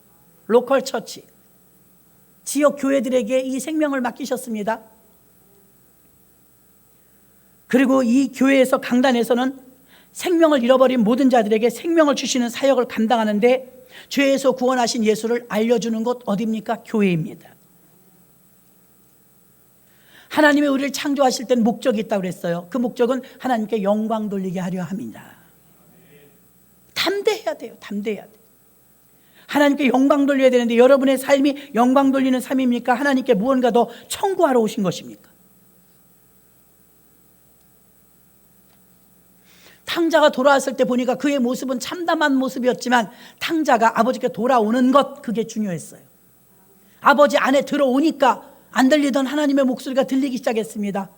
로컬 처치, 지역 교회들에게 이 생명을 맡기셨습니다. 그리고 이 교회에서, 강단에서는 생명을 잃어버린 모든 자들에게 생명을 주시는 사역을 감당하는데 죄에서 구원하신 예수를 알려주는 곳 어디입니까? 교회입니다. 하나님이 우리를 창조하실 때는 목적이 있다고 그랬어요. 그 목적은 하나님께 영광 돌리게 하려 함이다. 담대해야 돼요. 담대해야 돼요. 하나님께 영광 돌려야 되는데 여러분의 삶이 영광 돌리는 삶입니까? 하나님께 무언가 더 청구하러 오신 것입니까? 탕자가 돌아왔을 때 보니까 그의 모습은 참담한 모습이었지만 탕자가 아버지께 돌아오는 것, 그게 중요했어요. 아버지 안에 들어오니까 안 들리던 하나님의 목소리가 들리기 시작했습니다.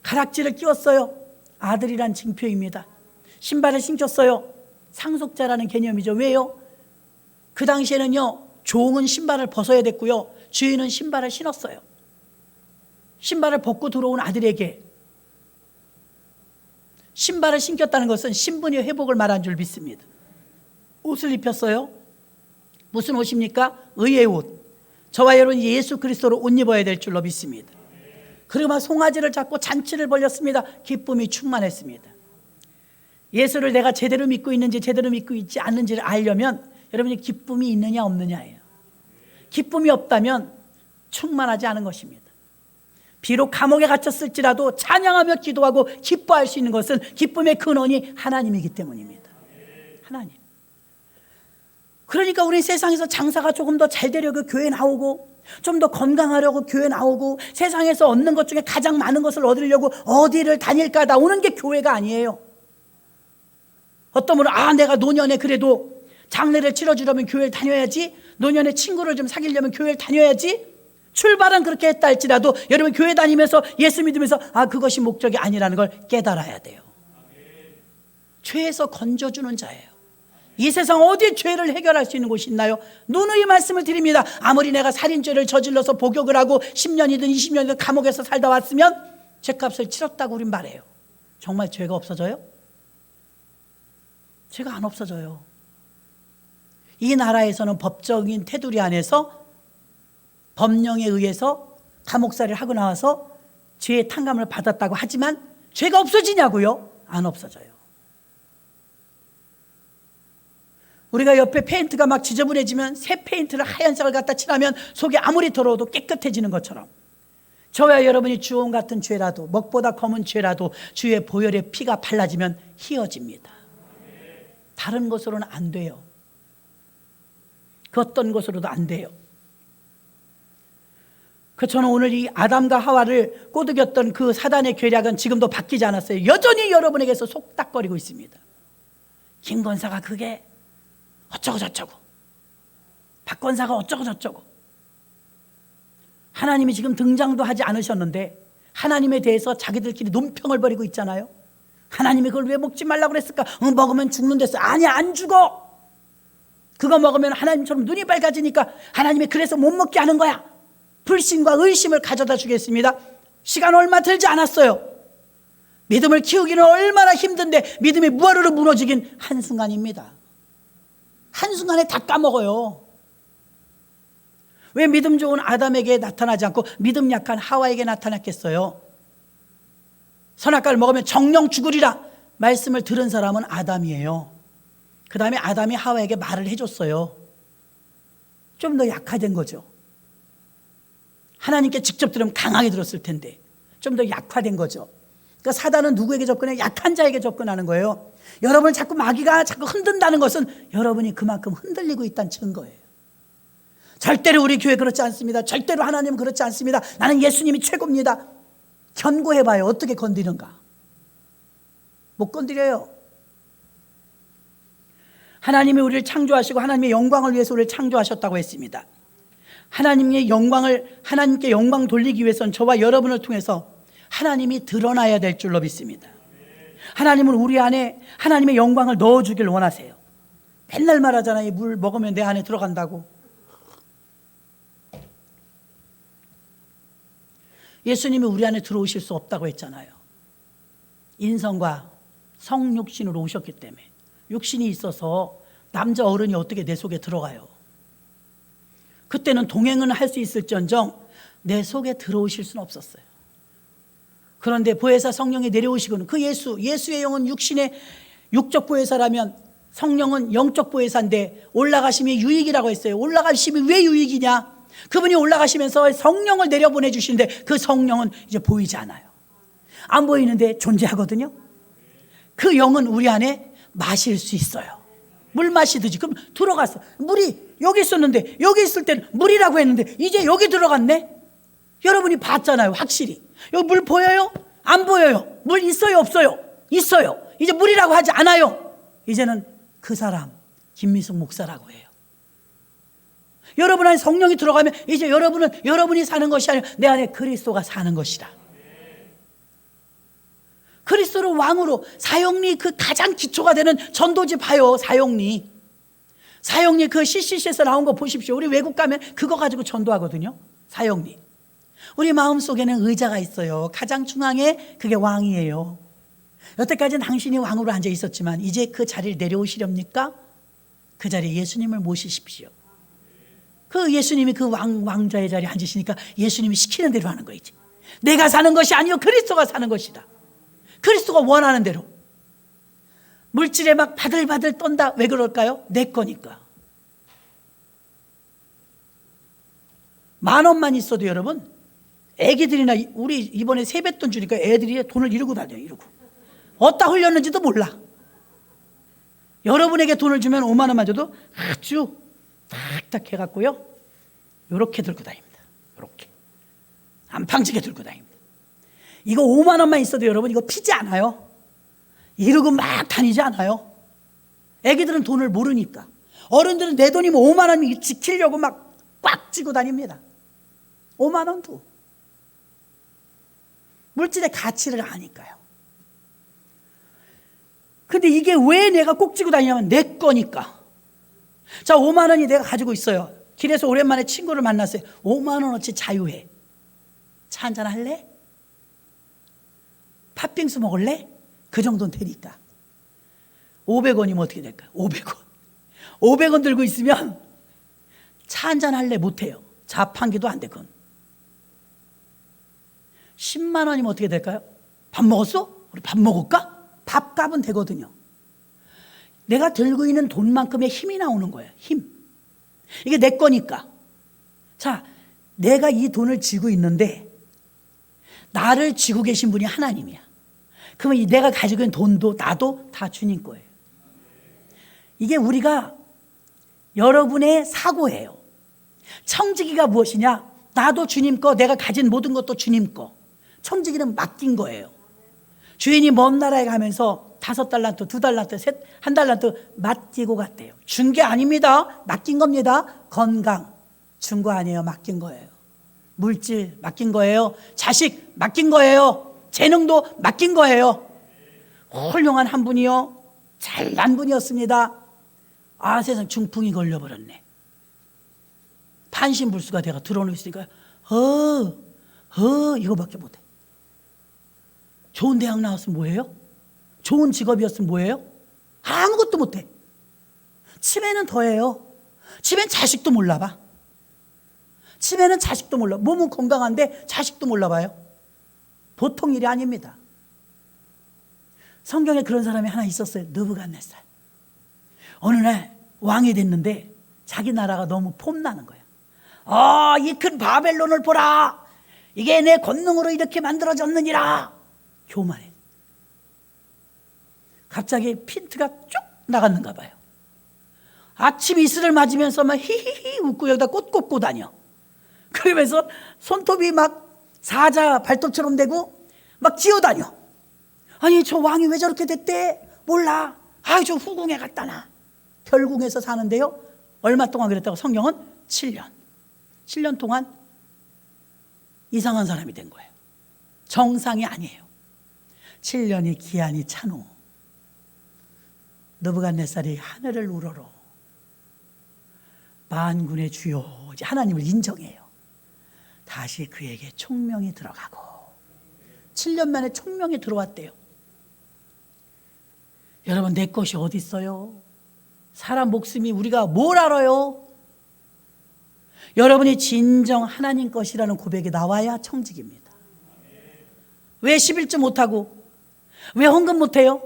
가락지를 끼웠어요. 아들이란 징표입니다. 신발을 신겼어요. 상속자라는 개념이죠. 왜요? 그 당시에는요, 종은 신발을 벗어야 됐고요, 주인은 신발을 신었어요. 신발을 벗고 들어온 아들에게 신발을 신겼다는 것은 신분의 회복을 말한 줄 믿습니다. 옷을 입혔어요. 무슨 옷입니까? 의의 옷. 저와 여러분이 예수 그리스도로 옷 입어야 될 줄로 믿습니다. 그리고 막 송아지를 잡고 잔치를 벌였습니다. 기쁨이 충만했습니다. 예수를 내가 제대로 믿고 있는지 제대로 믿고 있지 않는지를 알려면 여러분이 기쁨이 있느냐 없느냐예요. 기쁨이 없다면 충만하지 않은 것입니다. 비록 감옥에 갇혔을지라도 찬양하며 기도하고 기뻐할 수 있는 것은 기쁨의 근원이 하나님이기 때문입니다. 하나님. 그러니까 우리 세상에서 장사가 조금 더 잘 되려고 교회 나오고, 좀 더 건강하려고 교회 나오고, 세상에서 얻는 것 중에 가장 많은 것을 얻으려고 어디를 다닐까 나오는 게 교회가 아니에요. 어떤 분은 내가 노년에 그래도 장례를 치러주려면 교회를 다녀야지, 노년에 친구를 좀 사귀려면 교회를 다녀야지. 출발은 그렇게 했다 할지라도 여러분 교회 다니면서 예수 믿으면서 그것이 목적이 아니라는 걸 깨달아야 돼요. 죄에서 건져주는 자예요. 이 세상 어디에 죄를 해결할 수 있는 곳이 있나요? 누누이 말씀을 드립니다. 아무리 내가 살인죄를 저질러서 복역을 하고 10년이든 20년이든 감옥에서 살다 왔으면 죄값을 치렀다고 우린 말해요. 정말 죄가 없어져요? 죄가 안 없어져요. 이 나라에서는 법적인 테두리 안에서 법령에 의해서 감옥살이를 하고 나와서 죄의 탕감을 받았다고 하지만 죄가 없어지냐고요? 안 없어져요. 우리가 옆에 페인트가 막 지저분해지면 새 페인트를 하얀색을 갖다 칠하면 속이 아무리 더러워도 깨끗해지는 것처럼 저와 여러분이 주홍 같은 죄라도, 먹보다 검은 죄라도 주의 보혈의 피가 발라지면 희어집니다. 다른 것으로는 안 돼요. 그 어떤 것으로도 안 돼요. 저는 오늘 이 아담과 하와를 꼬드겼던 그 사단의 계략은 지금도 바뀌지 않았어요. 여전히 여러분에게서 속닥거리고 있습니다. 김 권사가 그게 어쩌고 저쩌고, 박 권사가 어쩌고 저쩌고. 하나님이 지금 등장도 하지 않으셨는데 하나님에 대해서 자기들끼리 논평을 벌이고 있잖아요. 하나님이 그걸 왜 먹지 말라고 그랬을까? 먹으면 죽는댔어. 아니야, 안 죽어. 그거 먹으면 하나님처럼 눈이 밝아지니까 하나님이 그래서 못 먹게 하는 거야. 불신과 의심을 가져다 주겠습니다. 시간 얼마 들지 않았어요. 믿음을 키우기는 얼마나 힘든데 믿음이 무하르르 무너지긴 한순간입니다. 한순간에 다 까먹어요. 왜 믿음 좋은 아담에게 나타나지 않고 믿음 약한 하와에게 나타났겠어요? 선악과를 먹으면 정령 죽으리라 말씀을 들은 사람은 아담이에요. 그 다음에 아담이 하와에게 말을 해줬어요. 좀 더 약화된 거죠. 하나님께 직접 들으면 강하게 들었을 텐데 좀 더 약화된 거죠. 그러니까 사단은 누구에게 접근해? 약한 자에게 접근하는 거예요. 여러분을 자꾸 마귀가 자꾸 흔든다는 것은 여러분이 그만큼 흔들리고 있다는 증거예요. 절대로 우리 교회 그렇지 않습니다. 절대로 하나님은 그렇지 않습니다. 나는 예수님이 최고입니다. 견고해봐요. 어떻게 건드리는가? 못 건드려요. 하나님이 우리를 창조하시고 하나님의 영광을 위해서 우리를 창조하셨다고 했습니다. 하나님께 영광 돌리기 위해서는 저와 여러분을 통해서 하나님이 드러나야 될 줄로 믿습니다. 하나님은 우리 안에 하나님의 영광을 넣어주길 원하세요. 맨날 말하잖아요. 물 먹으면 내 안에 들어간다고. 예수님이 우리 안에 들어오실 수 없다고 했잖아요. 인성과 성육신으로 오셨기 때문에. 육신이 있어서 남자 어른이 어떻게 내 속에 들어가요? 그때는 동행은 할 수 있을지언정 내 속에 들어오실 수는 없었어요. 그런데 보혜사 성령이 내려오시고는 그 예수의 영은 육적 보혜사라면 성령은 영적 보혜사인데 올라가심이 유익이라고 했어요. 올라가심이 왜 유익이냐? 그분이 올라가시면서 성령을 내려보내 주시는데 그 성령은 이제 보이지 않아요. 안 보이는데 존재하거든요. 그 영은 우리 안에 마실 수 있어요. 물 마시듯이. 그럼 들어갔어. 물이 여기 있었는데, 여기 있을 때는 물이라고 했는데 이제 여기 들어갔네. 여러분이 봤잖아요. 확실히. 여기 물 보여요? 안 보여요? 물 있어요? 없어요? 있어요. 이제 물이라고 하지 않아요. 이제는 그 사람 김미숙 목사라고 해요. 여러분 안에 성령이 들어가면 이제 여러분은 여러분이 사는 것이 아니라 내 안에 그리스도가 사는 것이다. 그리스도를 왕으로, 사형리 그 가장 기초가 되는 전도지 봐요. 사형리 그 CCC에서 나온 거 보십시오. 우리 외국 가면 그거 가지고 전도하거든요. 사형리. 우리 마음속에는 의자가 있어요. 가장 중앙에 그게 왕이에요. 여태까지는 당신이 왕으로 앉아 있었지만 이제 그 자리를 내려오시렵니까? 그 자리에 예수님을 모시십시오. 그 예수님이 그 왕자의 자리에 앉으시니까 예수님이 시키는 대로 하는 거이지. 내가 사는 것이 아니요 그리스도가 사는 것이다. 그리스도가 원하는 대로. 물질에 막 바들바들 떤다. 왜 그럴까요? 내 거니까. 10,000원만 있어도 여러분, 애기들이나 우리 이번에 세뱃돈 주니까 애들이 돈을 이러고 다녀요. 이러고. 어디다 흘렸는지도 몰라. 여러분에게 돈을 주면 5만 원만 줘도 아주 탁탁 해갖고요, 요렇게 들고 다닙니다. 요렇게 안팡지게 들고 다닙니다. 이거 5만 원만 있어도 여러분 이거 피지 않아요. 이러고 막 다니지 않아요. 애기들은 돈을 모르니까. 어른들은 내 돈이면 5만 원 지키려고 막 꽉 쥐고 다닙니다. 5만 원도. 물질의 가치를 아니까요. 근데 이게 왜 내가 꼭 쥐고 다니냐면 내 거니까. 자, 5만 원이 내가 가지고 있어요. 길에서 오랜만에 친구를 만났어요. 5만 원어치 자유해. 차 한잔 할래? 팥빙수 먹을래? 그 정도는 되니까. 500원이면 어떻게 될까요? 500원. 500원 들고 있으면 차 한잔 할래? 못해요. 자판기도 안 돼, 그건. 10만 원이면 어떻게 될까요? 밥 먹었어? 우리 밥 먹을까? 밥값은 되거든요. 내가 들고 있는 돈만큼의 힘이 나오는 거예요. 힘. 이게 내 거니까. 자, 내가 이 돈을 쥐고 있는데 나를 쥐고 계신 분이 하나님이야. 그러면 내가 가지고 있는 돈도 나도 다 주님 거예요. 이게 우리가 여러분의 사고예요. 청지기가 무엇이냐? 나도 주님 거, 내가 가진 모든 것도 주님 거. 청지기는 맡긴 거예요. 주인이 먼 나라에 가면서 5달란트, 2달란트, 1달란트 맡기고 갔대요. 준 게 아닙니다. 맡긴 겁니다. 건강 준 거 아니에요. 맡긴 거예요. 물질 맡긴 거예요. 자식 맡긴 거예요. 재능도 맡긴 거예요. 훌륭한 한 분이요, 잘난 분이었습니다. 아, 세상 중풍이 걸려버렸네. 판신불수가 돼가 들어오니까 이거밖에 못해. 좋은 대학 나왔으면 뭐예요? 좋은 직업이었으면 뭐예요? 아무것도 못해. 치매는 더해요. 치매는 자식도 몰라봐. 치매는 자식도 몰라. 몸은 건강한데 자식도 몰라봐요. 보통 일이 아닙니다. 성경에 그런 사람이 하나 있었어요. 느부갓네살. 어느 날 왕이 됐는데 자기 나라가 너무 폼나는 거예요. 이 큰 바벨론을 보라. 이게 내 권능으로 이렇게 만들어졌느니라. 교만해. 갑자기 핀트가 쭉 나갔는가 봐요. 아침 이슬을 맞으면서 막 히히히 웃고 여기다 꽃 꽂고 다녀. 그러면서 손톱이 막 사자 발톱처럼 되고 막 기어다녀. 아니, 저 왕이 왜 저렇게 됐대? 몰라. 저 후궁에 갔다 나. 별궁에서 사는데요, 얼마 동안 그랬다고? 성경은 7년. 7년 동안 이상한 사람이 된 거예요. 정상이 아니에요. 7년이 기한이 찬 후 느부갓네살이 하늘을 우러러 만군의 주요, 하나님을 인정해요. 다시 그에게 총명이 들어가고 7년 만에 총명이 들어왔대요. 여러분, 내 것이 어디 있어요? 사람 목숨이 우리가 뭘 알아요? 여러분이 진정 하나님 것이라는 고백이 나와야 청직입니다. 왜 11조 못하고, 왜 헌금 못해요?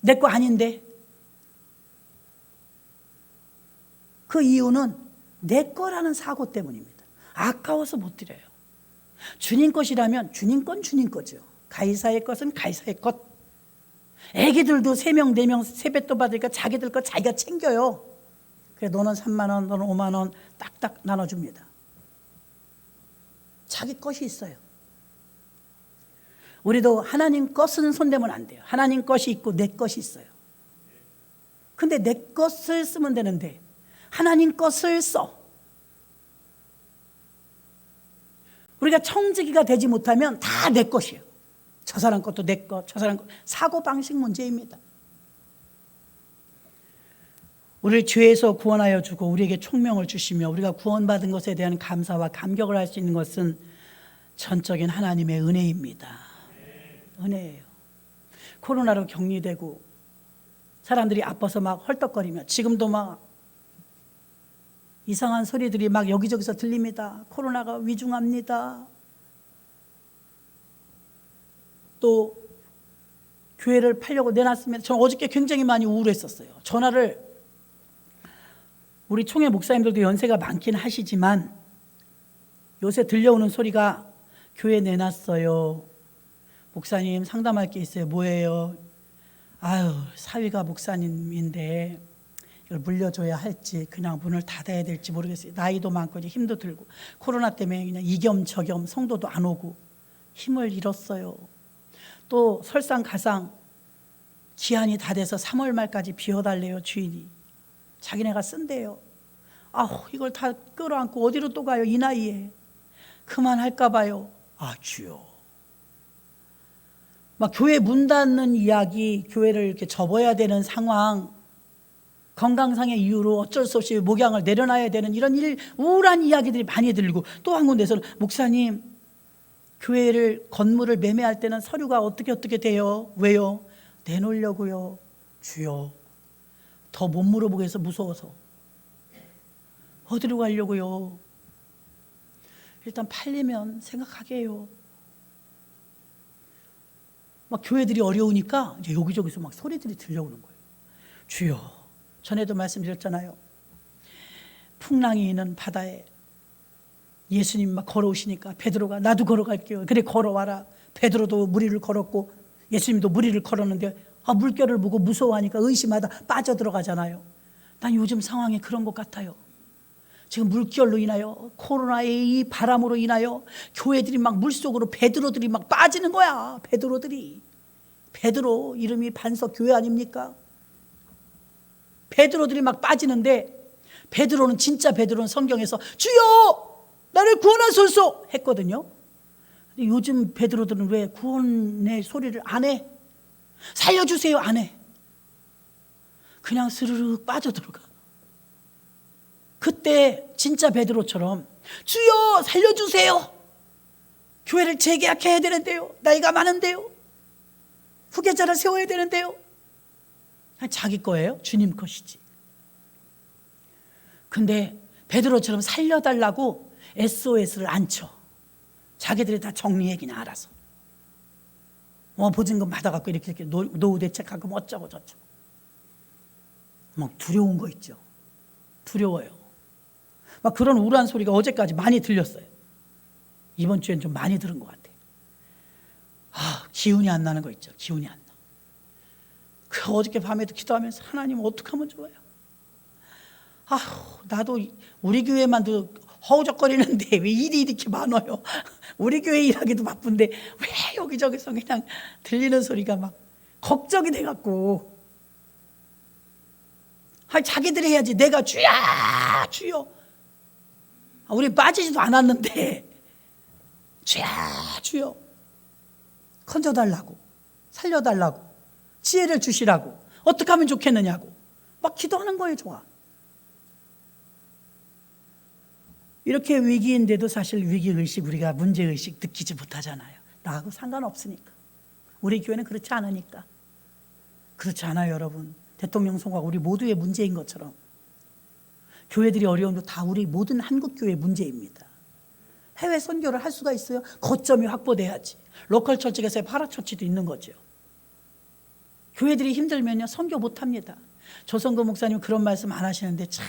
내 거 아닌데. 그 이유는 내 거라는 사고 때문입니다. 아까워서 못 드려요. 주님 것이라면 주님 건 주님 거죠. 가이사의 것은 가이사의 것. 애기들도 3명, 4명 세뱃돈 받으니까 자기들 거 자기가 챙겨요. 그래, 너는 3만 원, 너는 5만 원 딱딱 나눠줍니다. 자기 것이 있어요. 우리도 하나님 것은 손대면 안 돼요. 하나님 것이 있고 내 것이 있어요. 근데 내 것을 쓰면 되는데 하나님 것을 써. 우리가 청지기가 되지 못하면 다 내 것이에요. 저 사람 것도 내 것, 저 사람 것. 사고방식 문제입니다. 우리를 죄에서 구원하여 주고 우리에게 총명을 주시며 우리가 구원받은 것에 대한 감사와 감격을 할 수 있는 것은 전적인 하나님의 은혜입니다. 은혜예요. 코로나로 격리되고 사람들이 아파서 막 헐떡거리며 지금도 막 이상한 소리들이 막 여기저기서 들립니다. 코로나가 위중합니다. 또 교회를 팔려고 내놨습니다. 저는 어저께 굉장히 많이 우울했었어요. 전화를 우리 총회 목사님들도 연세가 많긴 하시지만 요새 들려오는 소리가 교회 내놨어요. 목사님 상담할 게 있어요. 뭐예요? 아유, 사위가 목사님인데 이걸 물려줘야 할지 그냥 문을 닫아야 될지 모르겠어요. 나이도 많고 이제 힘도 들고 코로나 때문에 그냥 이겸저겸 성도도 안 오고 힘을 잃었어요. 또 설상가상 기한이 다 돼서 3월 말까지 비워달래요. 주인이 자기네가 쓴대요. 아우, 이걸 다 끌어안고 어디로 또 가요? 이 나이에 그만할까 봐요. 아, 주여. 막 교회 문 닫는 이야기, 교회를 이렇게 접어야 되는 상황, 건강상의 이유로 어쩔 수 없이 목양을 내려놔야 되는 이런 우울한 이야기들이 많이 들리고 또 한 군데서는 목사님 교회를 건물을 매매할 때는 서류가 어떻게 돼요? 왜요? 내놓으려고요. 주여. 더 못 물어보겠어. 무서워서. 어디로 가려고요? 일단 팔리면 생각하게 해요. 막 교회들이 어려우니까 이제 여기저기서 막 소리들이 들려오는 거예요. 주여. 전에도 말씀드렸잖아요. 풍랑이 있는 바다에 예수님 막 걸어오시니까 베드로가 나도 걸어갈게요. 그래, 걸어와라. 베드로도 무리를 걸었고 예수님도 무리를 걸었는데 물결을 보고 무서워하니까 의심하다 빠져들어가잖아요. 난 요즘 상황이 그런 것 같아요. 지금 물결로 인하여 코로나의 이 바람으로 인하여 교회들이 막 물속으로 베드로들이 막 빠지는 거야. 베드로 이름이 반석 교회 아닙니까? 베드로들이 막 빠지는데 베드로는 진짜 베드로는 성경에서 주여 나를 구원하소서 했거든요. 근데 요즘 베드로들은 왜 구원의 소리를 안 해? 살려주세요 안 해. 그냥 스르륵 빠져들어가. 그때 진짜 베드로처럼 주여 살려주세요. 교회를 재계약해야 되는데요. 나이가 많은데요. 후계자를 세워야 되는데요. 자기 거예요? 주님 것이지. 근데 베드로처럼 살려달라고 SOS를 안 쳐. 자기들이 다 정리해 그냥 알아서. 보증금 받아갖고 이렇게 노후 대책하고 뭐 어쩌고 저쩌고. 막 두려운 거 있죠. 두려워요. 막 그런 우울한 소리가 어제까지 많이 들렸어요. 이번 주엔 좀 많이 들은 것 같아요. 기운이 안 나는 거 있죠. 기운이 안 나. 그 어저께 밤에도 기도하면서 하나님 어떡하면 좋아요. 나도 우리 교회만도 허우적거리는데 왜 일이 이렇게 많아요. 우리 교회 일하기도 바쁜데 왜 여기저기서 그냥 들리는 소리가 막 걱정이 돼갖고 자기들이 해야지. 내가 주여 주여. 우리 빠지지도 않았는데 주여 주여 건져달라고 살려달라고 지혜를 주시라고 어떻게 하면 좋겠느냐고 막 기도하는 거예요. 좋아. 이렇게 위기인데도 사실 위기의식 우리가 문제의식 느끼지 못하잖아요. 나하고 상관없으니까. 우리 교회는 그렇지 않으니까. 그렇지 않아요. 여러분. 대통령 선거가 우리 모두의 문제인 것처럼 교회들이 어려움도 다 우리 모든 한국교회의 문제입니다. 해외 선교를 할 수가 있어요? 거점이 확보돼야지. 로컬 처치에서의 파라처치도 있는 거죠. 교회들이 힘들면요 선교 못합니다. 조성근 목사님 그런 말씀 안 하시는데 참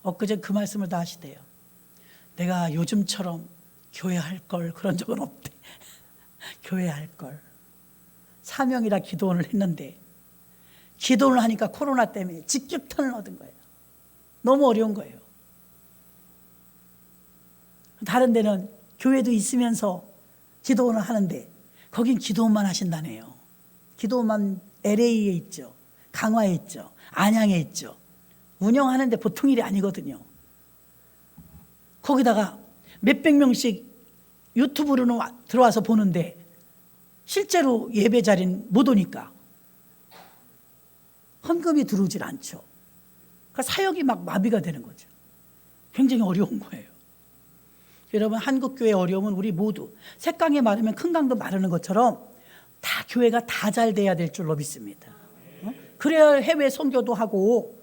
엊그제 그 말씀을 다 하시대요. 내가 요즘처럼 교회 할 걸 그런 적은 없대. 교회 할 걸. 사명이라 기도원을 했는데 기도를 하니까 코로나 때문에 직격탄을 얻은 거예요. 너무 어려운 거예요. 다른 데는 교회도 있으면서 기도원을 하는데 거긴 기도원만 하신다네요. 기도원만 LA에 있죠. 강화에 있죠. 안양에 있죠. 운영하는데 보통 일이 아니거든요. 거기다가 몇백 명씩 유튜브로는 들어와서 보는데 실제로 예배 자리는 못 오니까 헌금이 들어오질 않죠. 그러니까 사역이 막 마비가 되는 거죠. 굉장히 어려운 거예요. 여러분, 한국교회의 어려움은 우리 모두 색강이 마르면 큰 강도 마르는 것처럼 다 교회가 다 잘 돼야 될 줄로 믿습니다. 그래야 해외 선교도 하고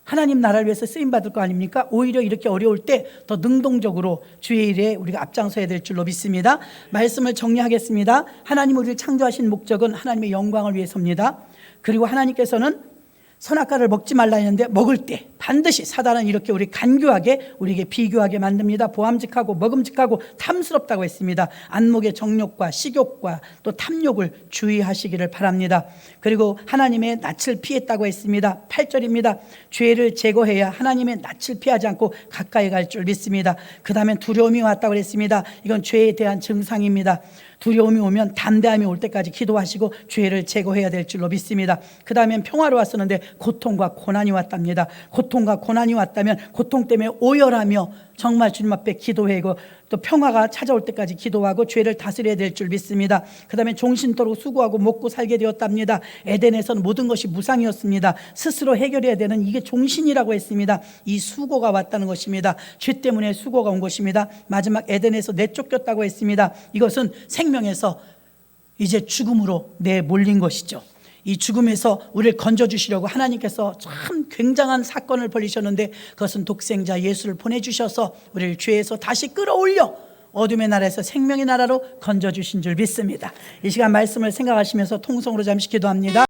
하나님 나라를 위해서 쓰임받을 거 아닙니까? 오히려 이렇게 어려울 때 더 능동적으로 주의 일에 우리가 앞장서야 될 줄로 믿습니다. 말씀을 정리하겠습니다. 하나님 우리를 창조하신 목적은 하나님의 영광을 위해서입니다. 그리고 하나님께서는 선악과를 먹지 말라 했는데 먹을 때 반드시 사단은 이렇게 우리 간교하게 우리에게 비교하게 만듭니다. 보암직하고 먹음직하고 탐스럽다고 했습니다. 안목의 정욕과 식욕과 또 탐욕을 주의하시기를 바랍니다. 그리고 하나님의 낯을 피했다고 했습니다. 8절입니다. 죄를 제거해야 하나님의 낯을 피하지 않고 가까이 갈 줄 믿습니다. 그 다음에 두려움이 왔다고 했습니다. 이건 죄에 대한 증상입니다. 두려움이 오면 담대함이 올 때까지 기도하시고 죄를 제거해야 될 줄로 믿습니다. 그 다음엔 평화로 왔었는데 고통과 고난이 왔답니다. 고통과 고난이 왔다면 고통 때문에 오열하며 정말 주님 앞에 기도하고 또 평화가 찾아올 때까지 기도하고 죄를 다스려야 될 줄 믿습니다. 그 다음에 종신토록 수고하고 먹고 살게 되었답니다. 에덴에서는 모든 것이 무상이었습니다. 스스로 해결해야 되는 이게 종신이라고 했습니다. 이 수고가 왔다는 것입니다. 죄 때문에 수고가 온 것입니다. 마지막 에덴에서 내쫓겼다고 했습니다. 이것은 생명에서 이제 죽음으로 내몰린 것이죠. 이 죽음에서 우리를 건져주시려고 하나님께서 참 굉장한 사건을 벌이셨는데 그것은 독생자 예수를 보내주셔서 우리를 죄에서 다시 끌어올려 어둠의 나라에서 생명의 나라로 건져주신 줄 믿습니다. 이 시간 말씀을 생각하시면서 통성으로 잠시 기도합니다.